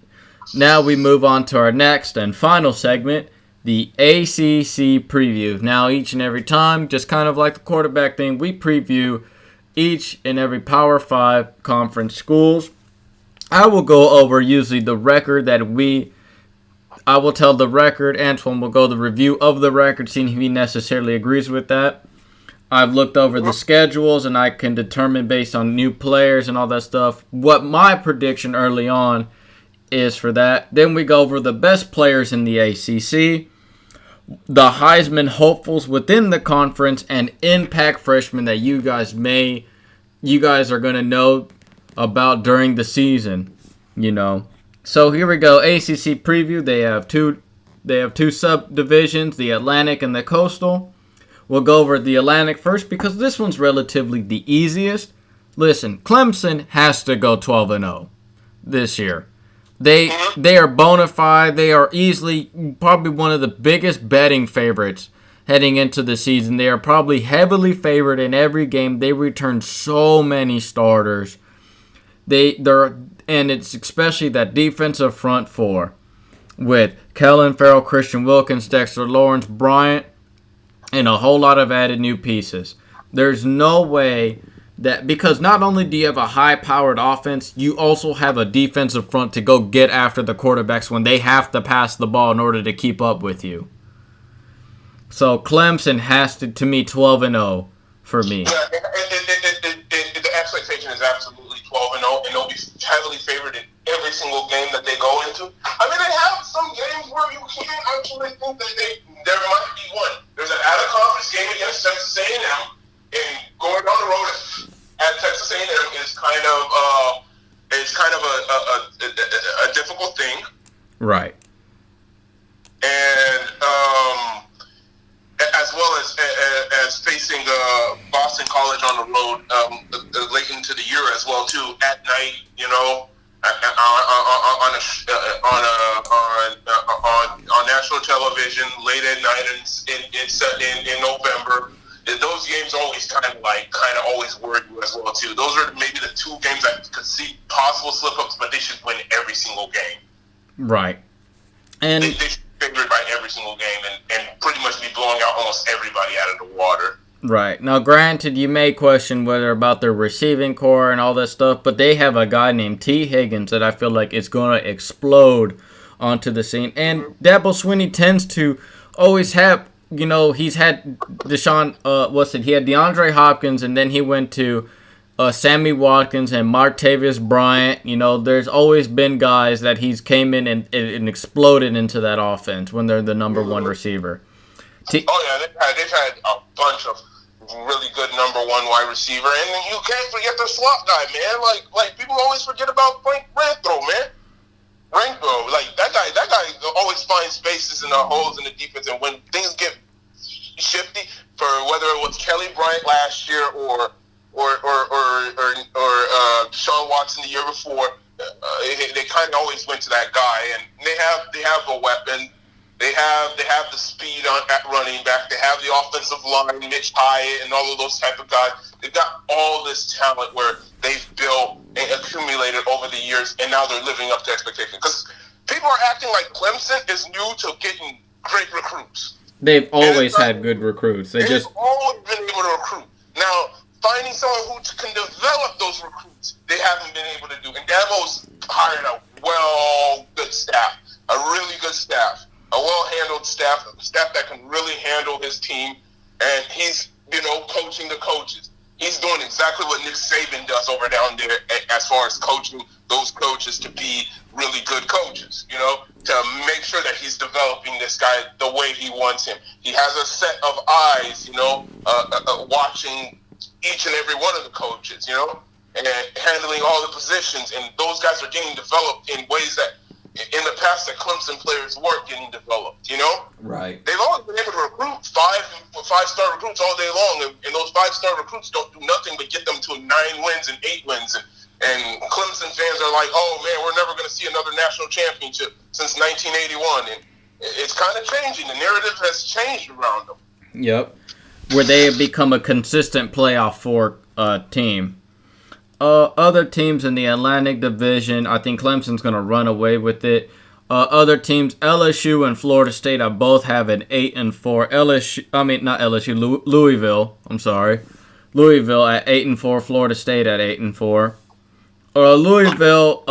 Now we move on to our next and final segment, the ACC preview. Now, each and every time, just kind of like the quarterback thing, we preview each and every Power 5 conference schools. I will go over usually the record I will tell the record. Antoine will go the review of the record, seeing if he necessarily agrees with that. I've looked over the schedules, and I can determine based on new players and all that stuff what my prediction early on is for that. Then we go over the best players in the ACC, the Heisman hopefuls within the conference, and impact freshmen that you guys are going to know about during the season, So here we go, ACC preview. They have two subdivisions, the Atlantic and the Coastal. We'll go over the Atlantic first because this one's relatively the easiest. Listen, Clemson has to go 12-0 this year. They are bona fide. They are easily probably one of the biggest betting favorites heading into the season. They are probably heavily favored in every game. They return so many starters. And it's especially that defensive front 4 with Kellen Farrell, Christian Wilkins, Dexter Lawrence, Bryant, and a whole lot of added new pieces. There's no way that, because not only do you have a high-powered offense, you also have a defensive front to go get after the quarterbacks when they have to pass the ball in order to keep up with you. So Clemson has to me, 12-0 for me. Yeah, the expectation is absolutely 12-0, and they'll be heavily favored in every single game that they go into. I mean, they have some games where you can actually think that there might be one. There's an out-of-conference game against Texas A&M, and going down the road at Texas A&M is kind of a difficult thing. Right. And as well as facing Boston College on the road late into the year as well too, at night, on national television late at night in November. Those games always kind of always worry you as well too. Those are maybe the 2 games I could see possible slip ups, but they should win every single game. Right. And favored by every single game and pretty much be blowing out almost everybody out of the water. Right. Now, granted, you may question whether about their receiving core and all that stuff, but they have a guy named T. Higgins that I feel like is going to explode onto the scene. And Dabo Swinney tends to always have, he's had he had DeAndre Hopkins, and then he went to Sammy Watkins and Martavis Bryant. There's always been guys that he's came in and exploded into that offense when they're the number one receiver. They've had a bunch of really good number one wide receiver, and then you can't forget the slot guy, man. Like people always forget about Frank Renfro, man. Renfro, like that guy always finds spaces and holes in the defense, and when things get shifty, for whether it was Kelly Bryant last year or Sean Watson the year before, they kind of always went to that guy, and they have a weapon. They have the speed at running back. They have the offensive line, Mitch Hyatt, and all of those type of guys. They've got all this talent where they've built and accumulated over the years, and now they're living up to expectations. Because people are acting like Clemson is new to getting great recruits. They've always had good recruits. They've always been able to recruit. Now, finding someone who can develop those recruits, they haven't been able to do. And Dabo's hired a good staff, a really good staff. A well-handled staff, a staff that can really handle his team, and he's, coaching the coaches. He's doing exactly what Nick Saban does over down there as far as coaching those coaches to be really good coaches, to make sure that he's developing this guy the way he wants him. He has a set of eyes, watching each and every one of the coaches, and handling all the positions, and those guys are getting developed in ways that in the past that Clemson players weren't getting developed, Right. They've always been able to recruit five-star recruits all day long, and those five-star recruits don't do nothing but get them to 9 wins and 8 wins. And Clemson fans are like, oh, man, we're never going to see another national championship since 1981. And it's kind of changing. The narrative has changed around them. Yep. Where they have become a consistent playoff team. Other teams in the Atlantic Division, I think Clemson's going to run away with it. Other teams, LSU and Florida State, both have an 8-4. Louisville. I'm sorry, Louisville at 8-4. Florida State at 8-4. Louisville,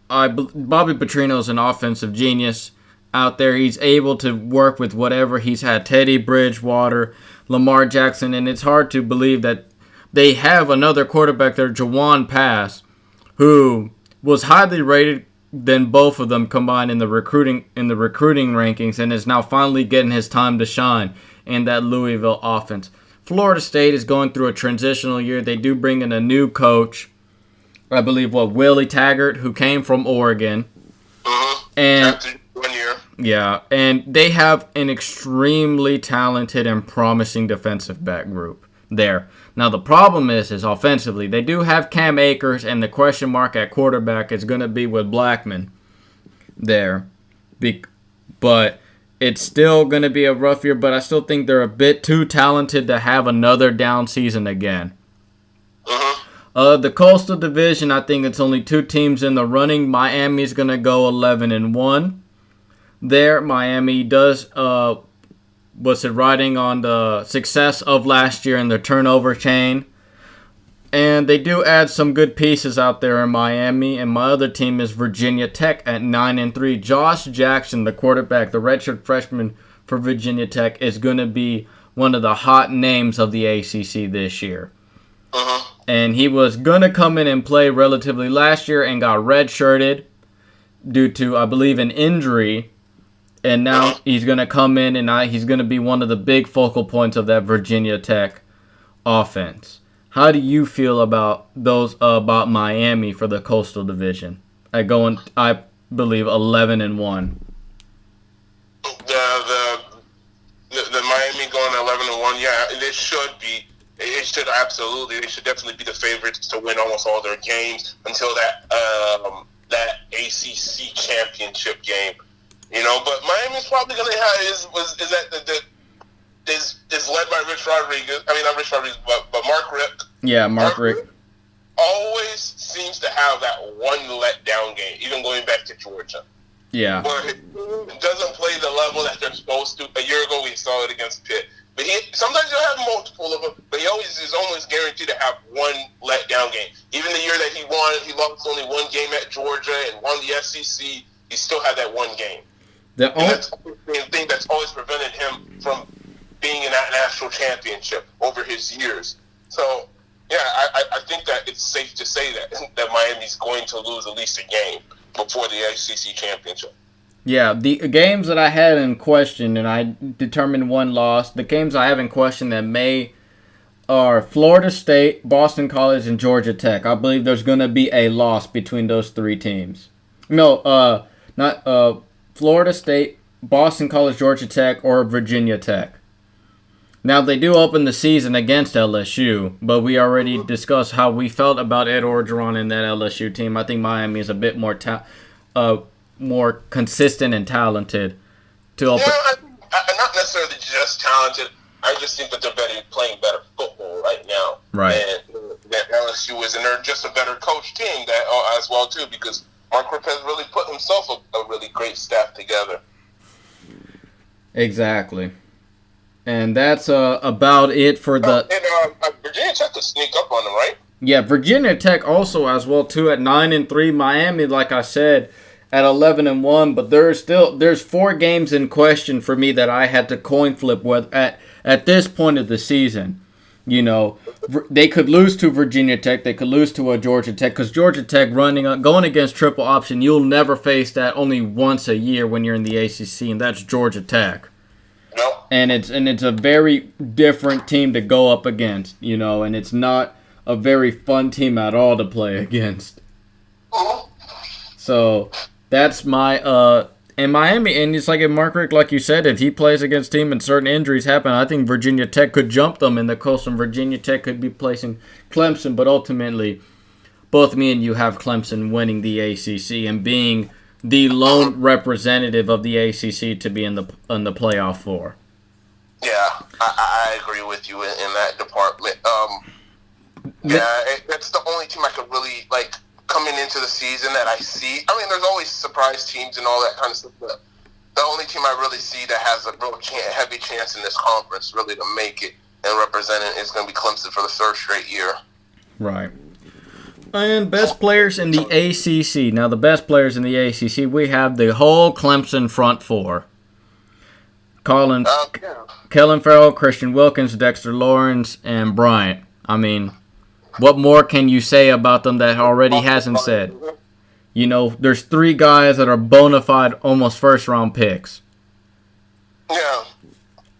Bobby Petrino's an offensive genius out there. He's able to work with whatever. He's had Teddy Bridgewater, Lamar Jackson, and it's hard to believe that they have another quarterback there, Jawan Pass, who was highly rated than both of them combined in the recruiting rankings, and is now finally getting his time to shine in that Louisville offense. Florida State is going through a transitional year. They do bring in a new coach, I believe, Willie Taggart, who came from Oregon. And after 1 year. Yeah, and they have an extremely talented and promising defensive back group there. Now, the problem is offensively, they do have Cam Akers, and the question mark at quarterback is going to be with Blackman there. But it's still going to be a rough year, but I still think they're a bit too talented to have another down season again. The Coastal Division, I think it's only 2 teams in the running. Miami's going to go 11-1. There, Miami does riding on the success of last year in their turnover chain. And they do add some good pieces out there in Miami. And my other team is Virginia Tech at 9-3. Josh Jackson, the quarterback, the redshirt freshman for Virginia Tech, is going to be one of the hot names of the ACC this year. And he was going to come in and play relatively last year and got redshirted due to, I believe, an injury. And now he's going to come in and he's going to be one of the big focal points of that Virginia Tech offense. How do you feel about about Miami for the Coastal Division? I believe 11-1. The Miami going 11-1. Yeah, they should be. It should absolutely. They should definitely be the favorites to win almost all their games until that ACC championship game. But Miami's probably going to have is led by Rich Rodriguez. I mean, not Rich Rodriguez, but Mark Richt. Yeah, Mark Richt always seems to have that one letdown game, even going back to Georgia. Yeah. but it doesn't play the level that they're supposed to. A year ago, we saw it against Pitt. But sometimes you'll have multiple of them, but he always is almost guaranteed to have one letdown game. Even the year that he lost only one game at Georgia and won the SEC. He still had that one game. That's the thing that's always prevented him from being in that national championship over his years. So, yeah, I think that it's safe to say that Miami's going to lose at least a game before the ACC championship. Yeah, the games that I had in question, and I determined one loss, the games I have in question that are Florida State, Boston College, and Georgia Tech. I believe there's going to be a loss between those three teams. No, not Florida State, Boston College, Georgia Tech, or Virginia Tech. Now, they do open the season against LSU, but we already discussed how we felt about Ed Orgeron and that LSU team. I think Miami is a bit more more consistent and talented. Not necessarily just talented. I just think that they're playing better football right now. Right. And that LSU is, and they're just a better coach team as well, too, because Mark has really put himself a really great staff together. Exactly. And that's about it for the... Virginia Tech could sneak up on them, right? Yeah, Virginia Tech also as well, too, at 9-3. Miami, like I said, at 11-1. But there's 4 games in question for me that I had to coin flip with at this point of the season. You know, they could lose to Virginia Tech. They could lose to a Georgia Tech. Because Georgia Tech going against triple option, you'll never face that only once a year when you're in the ACC, and that's Georgia Tech. No. And it's a very different team to go up against, you know, and it's not a very fun team at all to play against. So that's my and Miami, and it's like if Mark Richt, like you said, if he plays against team and certain injuries happen, I think Virginia Tech could jump them in the coast, and Virginia Tech could be placing Clemson, but ultimately, both me and you have Clemson winning the ACC and being the lone representative of the ACC to be in the playoff for. Yeah, I agree with you in that department. That's the only team I could really like coming into the season that I see. I mean, there's always surprise teams and all that kind of stuff, but the only team I really see that has a real heavy chance in this conference really to make it and represent it is going to be Clemson for the third straight year. Right. And best players in the ACC. Now, the best players in the ACC, we have the whole Clemson front four. Kellen Farrell, Christian Wilkins, Dexter Lawrence, and Bryant. I mean, what more can you say about them that already hasn't said? You know, there's 3 guys that are bona fide almost first-round picks. Yeah.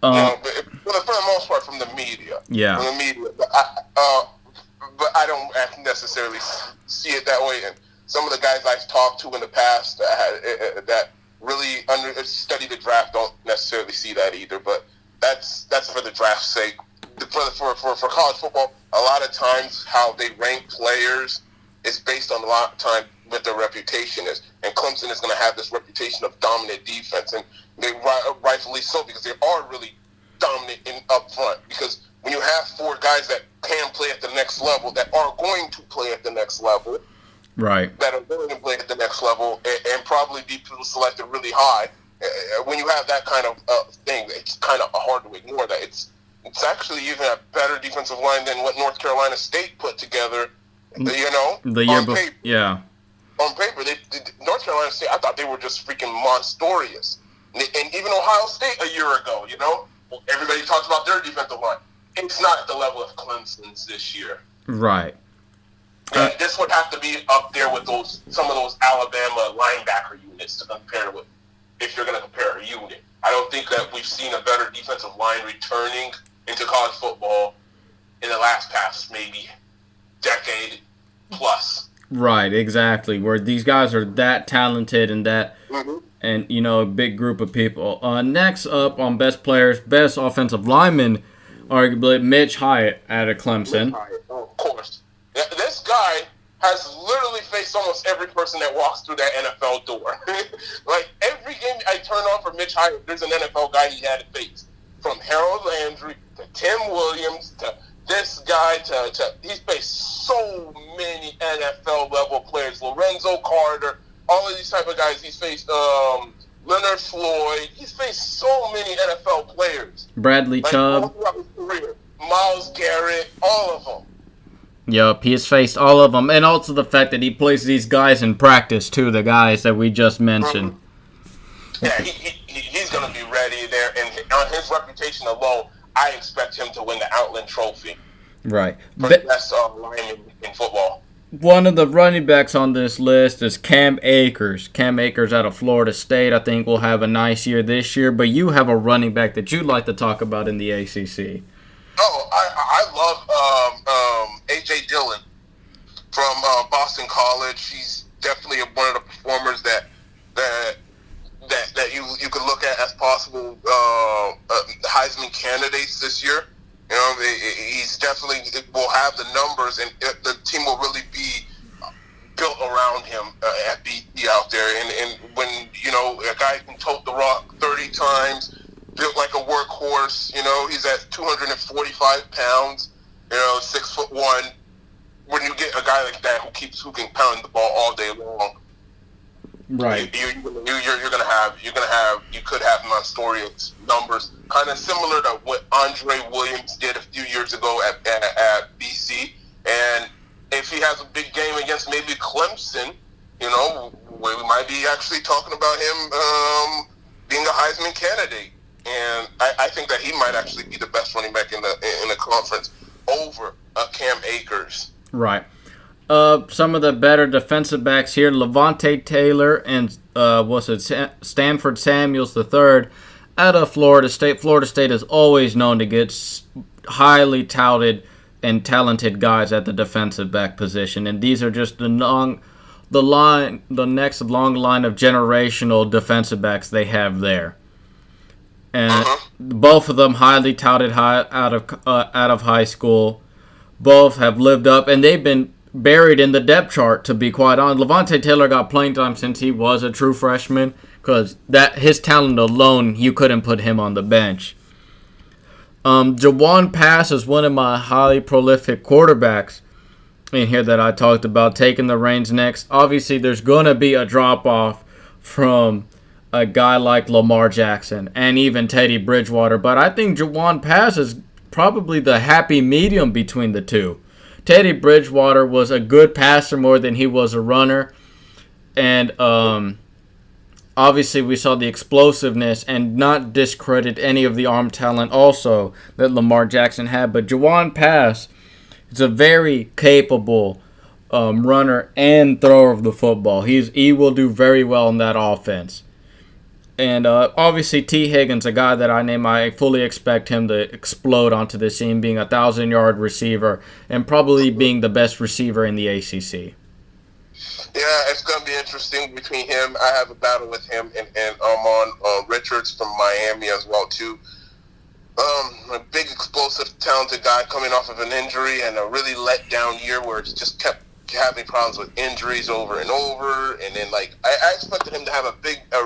But for the most part from the media. Yeah. From the media. But I don't necessarily see it that way. And some of the guys I've talked to in the past that really study the draft don't necessarily see that either. But that's for the draft's sake. For college football, a lot of times how they rank players is based on a lot of time what their reputation is. And Clemson is going to have this reputation of dominant defense, and they rightfully so because they are really dominant up front. Because when you have 4 guys that can play at the next level, that are going to play at the next level, right? That are going to play at the next level, and probably be selected really high. When you have that kind of thing, it's kind of hard to ignore that. It's actually even a better defensive line than what North Carolina State put together. You know, the year before, yeah. On paper, North Carolina State, I thought they were just freaking monstrous. And even Ohio State a year ago, you know, everybody talks about their defensive line. It's not at the level of Clemson's this year. Right. This would have to be up there with some of those Alabama linebacker units to compare with, if you're going to compare a unit. I don't think that we've seen a better defensive line returning into college football in the past maybe decade plus. Right, exactly. Where these guys are that talented and that, and you know, a big group of people. Next up on best players, best offensive lineman, arguably Mitch Hyatt out of Clemson. Of course, this guy has literally faced almost every person that walks through that NFL door. Like every game I turn on for Mitch Hyatt, there's an NFL guy he had to face. From Harold Landry to Tim Williams to this guy to he's faced so many NFL level players. Lorenzo Carter, all of these type of guys. He's faced Leonard Floyd. He's faced so many NFL players. Bradley Chubb. All throughout his career. Myles Garrett, all of them. Yup, he has faced all of them. And also the fact that he plays these guys in practice, too, the guys that we just mentioned. Yeah, he's going to be ready there. And on his reputation alone, I expect him to win the Outland Trophy. Right. For the best lineman in football. One of the running backs on this list is Cam Akers. Cam Akers out of Florida State, I think, will have a nice year this year. But you have a running back that you'd like to talk about in the ACC. Oh, I love A.J. Dillon from Boston College. He's definitely one of the performers that you could look at as possible Heisman candidates this year. You know, he's definitely will have the numbers, and the team will really be built around him at BC out there. And when, you know, a guy can tote the rock 30 times, built like a workhorse, you know, he's at 245 pounds, you know, 6'1". When you get a guy like that who can pound the ball all day long, right? You could have Montorious numbers, kind of similar to what Andre Williams did a few years ago at BC. And if he has a big game against maybe Clemson, you know, we might be actually talking about him being a Heisman candidate. And I think that he might actually be the best running back in the conference over Cam Akers. Right. Some of the better defensive backs here: Levante Taylor and Stanford Samuels III out of Florida State. Florida State is always known to get highly touted and talented guys at the defensive back position, and these are just the next long line of generational defensive backs they have there. And both of them highly touted out of high school. Both have lived up, and they've been buried in the depth chart, to be quite honest. Levante Taylor got playing time since he was a true freshman, because his talent alone, you couldn't put him on the bench. Jawan Pass is one of my highly prolific quarterbacks in here that I talked about, taking the reins next. Obviously, there's going to be a drop-off from a guy like Lamar Jackson and even Teddy Bridgewater, but I think Jawan Pass is probably the happy medium between the two. Teddy Bridgewater was a good passer more than he was a runner, and obviously we saw the explosiveness, and not discredit any of the arm talent also that Lamar Jackson had, but Jawan Pass is a very capable runner and thrower of the football. He will do very well in that offense. And obviously T. Higgins, a guy that I fully expect him to explode onto the scene, being a 1,000-yard receiver and probably being the best receiver in the ACC. Yeah, it's going to be interesting between him. I have a battle with him and Armon Richards from Miami as well, too. A big, explosive, talented guy coming off of an injury and a really let-down year where it's just kept having problems with injuries over and over, and then I expected him to have a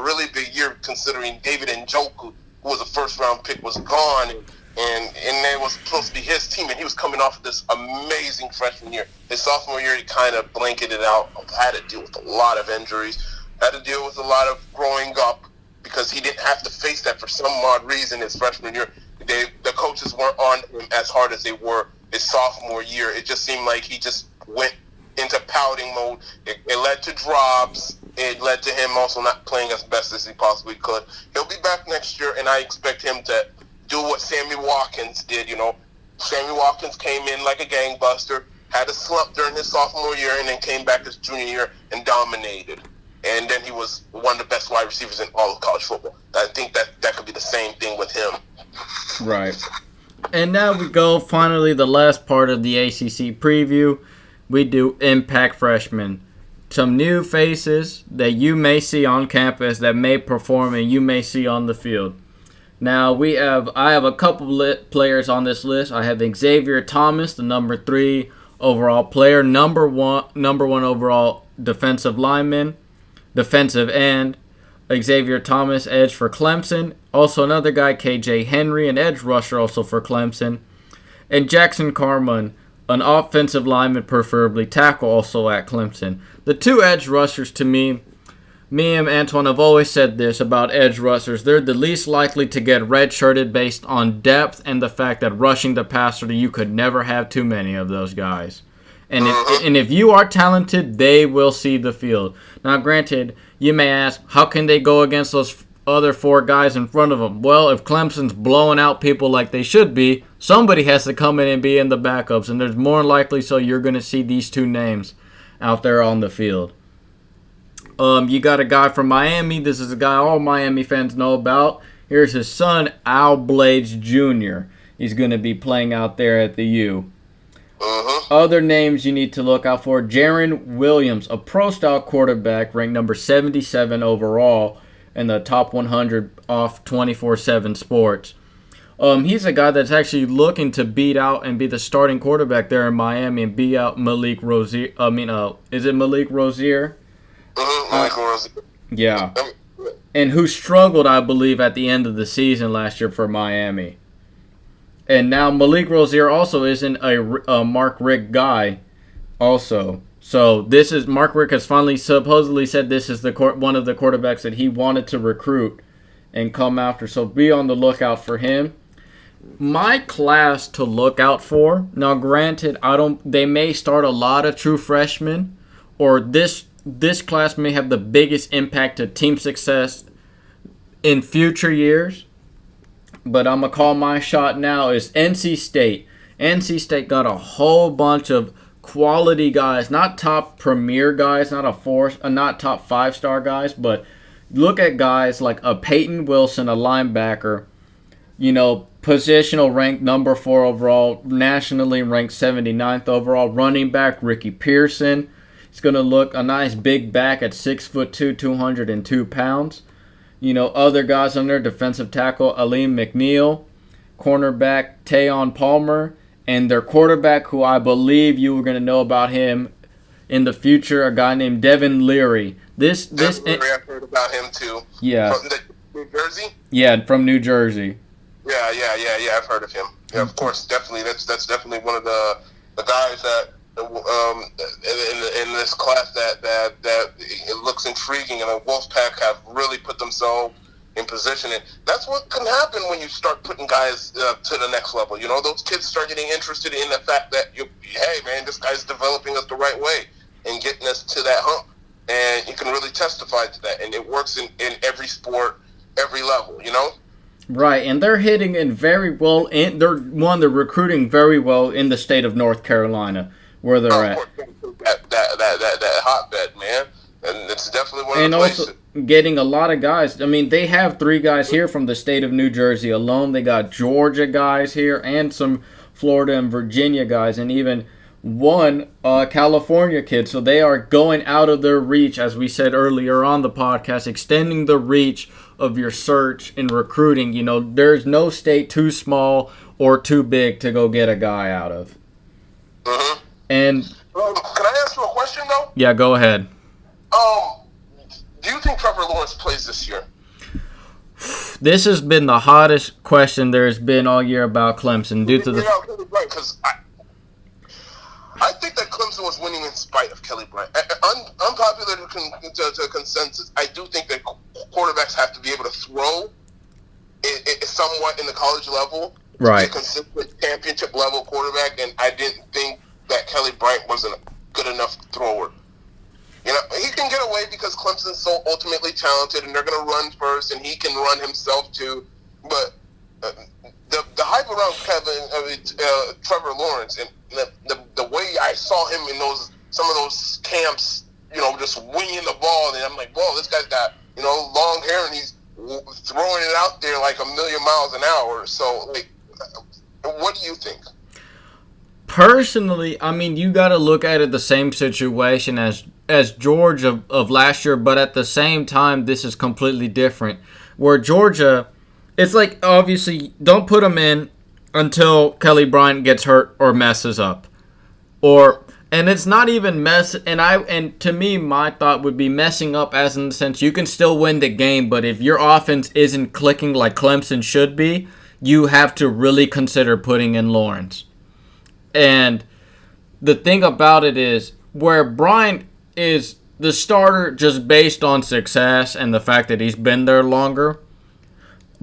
really big year, considering David Njoku, who was a first-round pick, was gone, and it was supposed to be his team, and he was coming off of this amazing freshman year. His sophomore year, he kind of blanketed out. Had to deal with a lot of injuries, had to deal with a lot of growing up, because he didn't have to face that for some odd reason his freshman year. The coaches weren't on him as hard as they were his sophomore year. It just seemed like he just went into pouting mode. It led to drops. It led to him also not playing as best as he possibly could. He'll be back next year, and I expect him to do what Sammy Watkins did. You know, Sammy Watkins came in like a gangbuster, had a slump during his sophomore year, and then came back his junior year and dominated. And then he was one of the best wide receivers in all of college football. I think that could be the same thing with him. Right. And now we go, finally, the last part of the ACC preview. We do impact freshmen. Some new faces that you may see on campus that may perform and you may see on the field. Now I have a couple players on this list. I have Xavier Thomas, the number 3 overall player, number one overall defensive end. Xavier Thomas, edge for Clemson. Also another guy, KJ Henry, an edge rusher also for Clemson. And Jackson Carman, an offensive lineman, preferably tackle, also at Clemson. The two edge rushers, to me, Me and Antoine have always said this about edge rushers. They're the least likely to get redshirted based on depth and the fact that rushing the passer, you could never have too many of those guys. And if you are talented, they will see the field. Now, granted, you may ask, how can they go against those other 4 guys in front of them? Well, if Clemson's blowing out people like they should be, somebody has to come in and be in the backups, and there's more likely so you're going to see these 2 names out there on the field. You got a guy from Miami. This is a guy all Miami fans know about. Here's his son, Al Blades Jr. He's going to be playing out there at the U. Other names you need to look out for: Jaron Williams, a pro-style quarterback, ranked number 77 overall in the top 100 off 24/7 Sports. He's a guy that's actually looking to beat out and be the starting quarterback there in Miami and beat out Malik Rozier. Is it Malik Rozier? Malik Rozier. Yeah. And who struggled, I believe, at the end of the season last year for Miami. And now Malik Rozier also isn't a Mark Richt guy also. So this is Mark Richt has finally supposedly said this is one of the quarterbacks that he wanted to recruit and come after. So be on the lookout for him. My class to look out for. Now, granted, they may start a lot of true freshmen, or this class may have the biggest impact to team success in future years. But I'm going to call my shot now is NC State. NC State got a whole bunch of quality guys, not top premier guys, not top 5-star guys, but look at guys like a Peyton Wilson, a linebacker, positional ranked number 4 overall, nationally ranked 79th overall, running back Ricky Pearson. He's going to look a nice big back at 6'2", 202 pounds. Other guys on there, defensive tackle Aleem McNeil, cornerback Tayon Palmer, and their quarterback, who I believe you were going to know about him in the future, a guy named Devin Leary. Devin Leary, I've heard about him too. Yeah. From New Jersey? Yeah, from New Jersey. Yeah, I've heard of him. Yeah, of course, definitely. That's definitely one of the guys that in this class that it looks intriguing, and the Wolfpack have really put themselves in position. And that's what can happen when you start putting guys to the next level. Those kids start getting interested in the fact that hey man, this guy's developing us the right way and getting us to that hump, and you can really testify to that. And it works in every sport, every level. Right, and they're hitting in very well. They're recruiting very well in the state of North Carolina, where they're at. That hotbed, man, and it's definitely one of the places. And also getting a lot of guys. I mean, they have 3 guys here from the state of New Jersey alone. They got Georgia guys here and some Florida and Virginia guys, and even one California kid. So they are going out of their reach, as we said earlier on the podcast, extending the reach of your search in recruiting. There's no state too small or too big to go get a guy out of. And can I ask you a question though? Yeah, go ahead. Do you think Trevor Lawrence plays this year? This has been the hottest question there's been all year about Clemson due to the. Right, because I think that Clemson was winning in spite of Kelly Bryant. Unpopular to consensus, I do think that quarterbacks have to be able to throw somewhat in the college level. Right. A consistent championship level quarterback, and I didn't think that Kelly Bryant wasn't a good enough thrower. He can get away because Clemson's so ultimately talented, and they're going to run first, and he can run himself too. But the hype around Trevor Lawrence, and the way I saw him in some of those camps, just winging the ball, and I'm like, whoa, this guy's got long hair, and he's throwing it out there like 1,000,000 miles an hour. So, what do you think? Personally, I mean, you got to look at it the same situation as Georgia of last year, but at the same time, this is completely different. Where Georgia, it's like, obviously, don't put them in until Kelly Bryant gets hurt or messes up. And it's not even and to me, my thought would be messing up as in the sense you can still win the game, but if your offense isn't clicking like Clemson should be, you have to really consider putting in Lawrence. And the thing about it is, where Bryant is the starter just based on success and the fact that he's been there longer.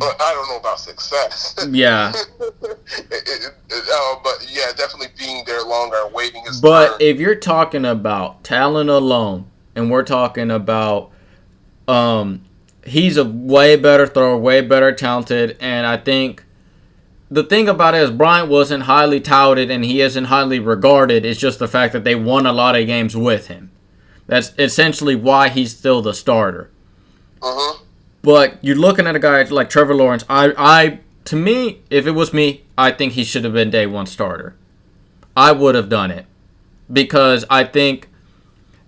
I don't know about success. Yeah. But yeah, definitely being there longer and waiting his But turn. if you're talking about talent alone, and we're talking about, he's a way better thrower, way better talented, and I think the thing about it is Bryant wasn't highly touted and he isn't highly regarded. It's just the fact that they won a lot of games with him. That's essentially why he's still the starter. Mm-hmm. But you're looking at a guy like Trevor Lawrence. To me, if it was me, I think he should have been day one starter. I would have done it because I think,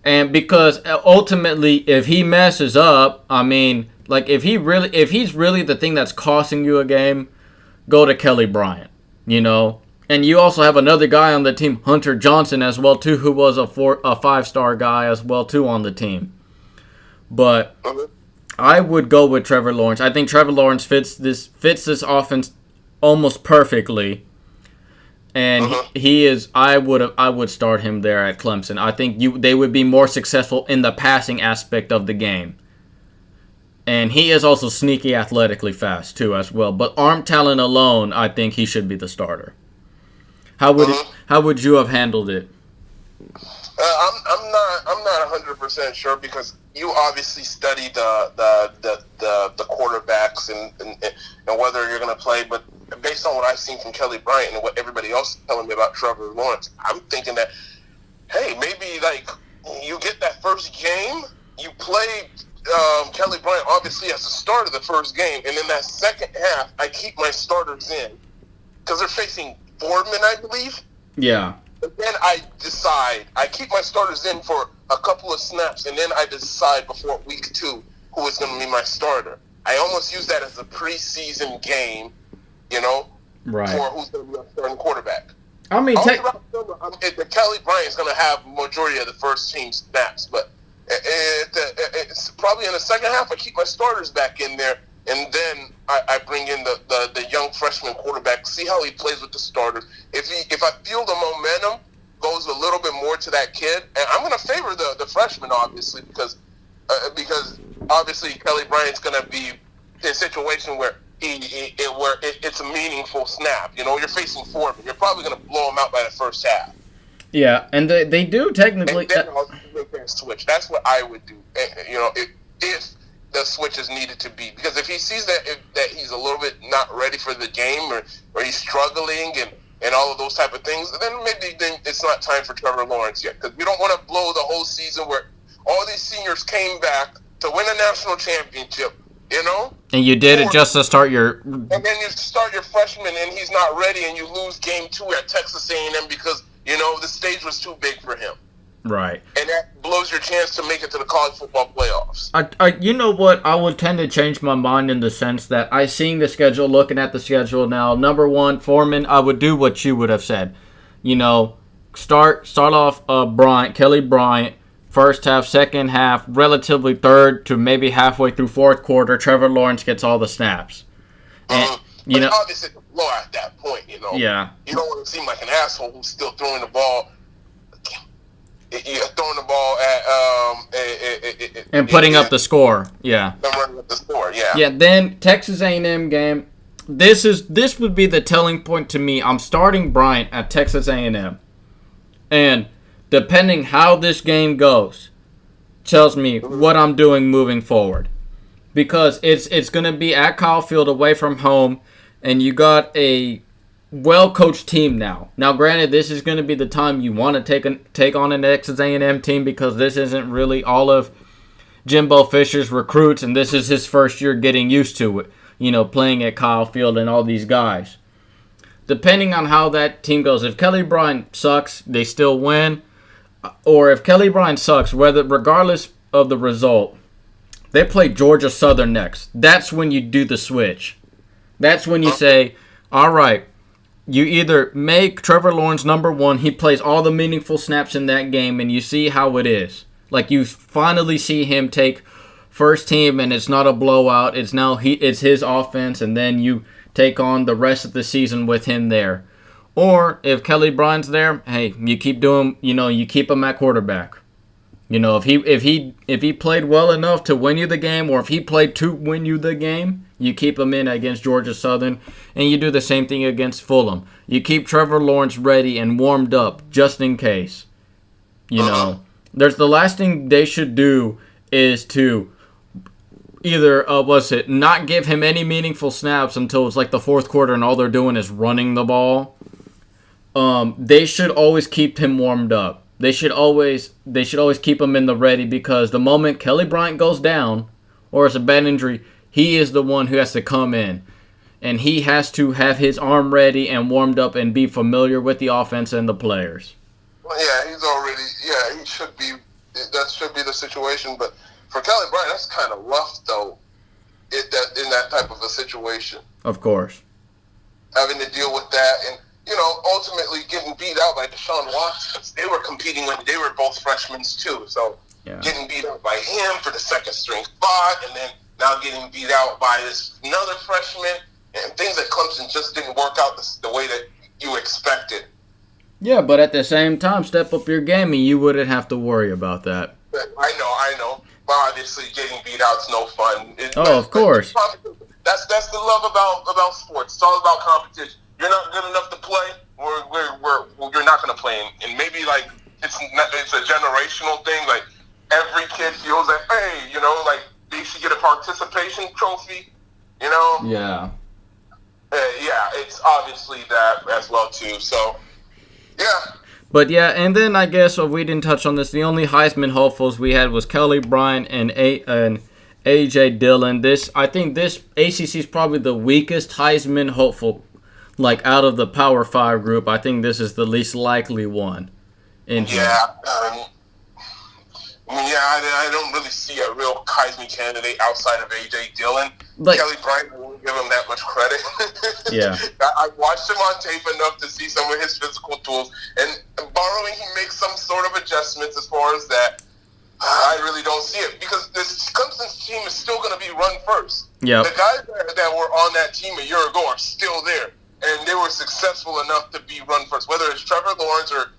and because ultimately, if he messes up, I mean, like if he's really the thing that's costing you a game, go to Kelly Bryant, And you also have another guy on the team, Hunter Johnson, as well too, who was a 5-star guy as well too on the team. But I would go with Trevor Lawrence. I think Trevor Lawrence fits this offense almost perfectly, and he is. I would start him there at Clemson. I think they would be more successful in the passing aspect of the game. And he is also sneaky athletically fast, too, as well. But arm talent alone, I think he should be the starter. How would you have handled it? I'm not 100% sure because you obviously study the quarterbacks and whether you're going to play. But based on what I've seen from Kelly Bryant and what everybody else is telling me about Trevor Lawrence, I'm thinking that, hey, maybe like you get that first game, you play Kelly Bryant obviously as a starter the first game, and in that second half, I keep my starters in because they're facing Boardman, I believe. Yeah. And then I keep my starters in for a couple of snaps, and then I decide before week 2 who is going to be my starter. I almost use that as a preseason game, right, for who's going to be my starting quarterback. I mean, Kelly Bryant's going to have majority of the first team snaps, but it's probably in the second half I keep my starters back in there, and then I bring in the young freshman quarterback, see how he plays with the starters. If I feel the momentum goes a little bit more to that kid, and I'm going to favor the freshman obviously because obviously Kelly Bryant's going to be in a situation where it's a meaningful snap. You're facing Foreman. You're probably going to blow him out by the first half. Yeah, and they do technically. And then I'll make that switch. That's what I would do. If the switch is needed to be, because if he sees that he's a little bit not ready for the game or he's struggling and all of those type of things, then maybe it's not time for Trevor Lawrence yet. Because we don't want to blow the whole season where all these seniors came back to win a national championship. And you did it just to start your. And then you start your freshman and he's not ready, and you lose game 2 at Texas A&M because the stage was too big for him. Right. And that blows your chance to make it to the college football playoffs. You know what? I would tend to change my mind in the sense that I seen the schedule, looking at the schedule now. Number one, Foreman, I would do what you would have said. Start off Kelly Bryant, first half, second half, relatively third to maybe halfway through fourth quarter. Trevor Lawrence gets all the snaps. And, but obviously the blow at that point, Yeah. You don't want to seem like an asshole who's still throwing the ball. You're throwing the ball at and putting up the score. Yeah. Running up the score. Yeah. Yeah. Then Texas A&M game. This would be the telling point to me. I'm starting Bryant at Texas A&M, and depending how this game goes, tells me what I'm doing moving forward. Because it's going to be at Kyle Field away from home, and you got a well-coached team now. Now, granted, this is going to be the time you want to take on an Texas A&M team because this isn't really all of Jimbo Fisher's recruits, and this is his first year getting used to it, playing at Kyle Field and all these guys. Depending on how that team goes, if Kelly Bryant sucks, they still win. Or if Kelly Bryant sucks, regardless of the result, they play Georgia Southern next. That's when you do the switch. That's when you say, all right, you either make Trevor Lawrence number one, he plays all the meaningful snaps in that game, and you see how it is. Like, you finally see him take first team, and it's not a blowout. It's his offense, and then you take on the rest of the season with him there. Or if Kelly Bryant's there, hey, you keep him at quarterback. You know, if he played well enough to win you the game, or if he played to win you the game, you keep him in against Georgia Southern, and you do the same thing against Fulham. You keep Trevor Lawrence ready and warmed up just in case. You know, there's the last thing they should do is to either not give him any meaningful snaps until it's like the fourth quarter and all they're doing is running the ball. They should always keep him warmed up. They should always keep him in the ready, because the moment Kelly Bryant goes down or it's a bad injury, he is the one who has to come in. And he has to have his arm ready and warmed up and be familiar with the offense and the players. Well, yeah, he should be. That should be the situation. But for Kelly Bryant, that's kind of rough, though, in that type of a situation. Of course. Having to deal with that and, you know, ultimately getting beat out by Deshaun Watson. They were competing when they were both freshmen, too. So getting beat out by him for the second string spot, and then now getting beat out by another freshman, and things at Clemson just didn't work out the way that you expected. Yeah, but at the same time, step up your game and you wouldn't have to worry about that. I know. But obviously, getting beat out's no fun. Of course. That's the love about sports. It's all about competition. You're not good enough to play, you're not going to play. And maybe, like, it's a generational thing. Like, every kid feels like, hey, you know, like, they should get a participation trophy, you know? Yeah. It's obviously that as well, too. So, yeah. But, yeah, and then I guess we didn't touch on this. The only Heisman hopefuls we had was Kelly Bryant and A.J. Dillon. I think this ACC is probably the weakest Heisman hopeful. Like, out of the Power 5 group, I think this is the least likely one. I don't really see a real Heisman candidate outside of A.J. Dillon. Kelly Bryant, I won't give him that much credit. Yeah. I watched him on tape enough to see some of his physical tools. And borrowing, he makes some sort of adjustments as far as that. I really don't see it, because this Clemson's team is still going to be run first. Yep. The guys that were on that team a year ago are still there. And they were successful enough to be run first. Whether it's Trevor Lawrence or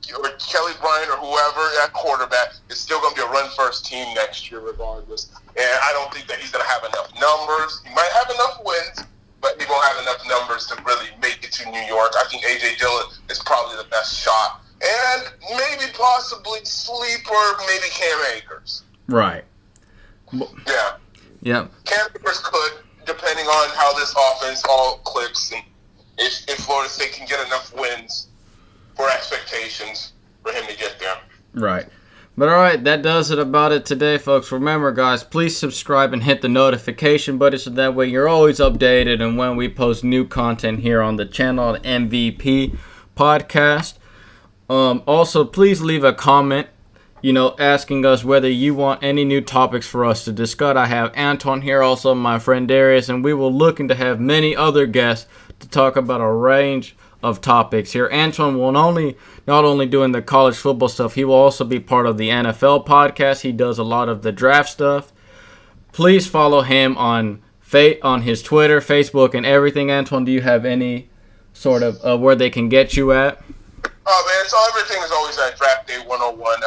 Kelly Bryant or whoever at quarterback, it's still going to be a run-first team next year regardless. And I don't think that he's going to have enough numbers. He might have enough wins, but he won't have enough numbers to really make it to New York. I think A.J. Dillon is probably the best shot. And maybe possibly sleeper, maybe Cam Akers. Right. Yeah. Yeah. Cam Akers could, depending on how this offense all clicks, and if Florida State can get enough wins for expectations for him to get there. Right. But all right, that does it about it today, folks. Remember, guys, please subscribe and hit the notification button so that way you're always updated and when we post new content here on the channel, the MVP podcast. Also, please leave a comment, asking us whether you want any new topics for us to discuss. I have Antoine here, also my friend Darius, and we will looking to have many other guests to talk about a range of topics here. Antoine will not only doing the college football stuff, he will also be part of the NFL podcast. He does a lot of the draft stuff. Please follow him on his Twitter, Facebook, and everything. Antoine, do you have any sort of where they can get you at? Oh man, so everything is always at Draft Day 101.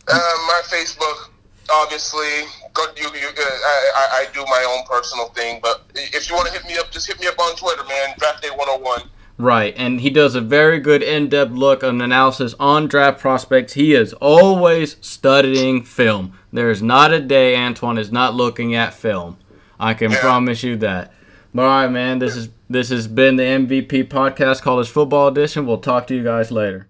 My Facebook, obviously, I do my own personal thing, but if you want to hit me up, just hit me up on Twitter, man. Draft Day 101. Right, and he does a very good in-depth look and analysis on draft prospects. He is always studying film. There is not a day Antoine is not looking at film. I can promise you that. But all right, man, this has been the MVP Podcast College Football Edition. We'll talk to you guys later.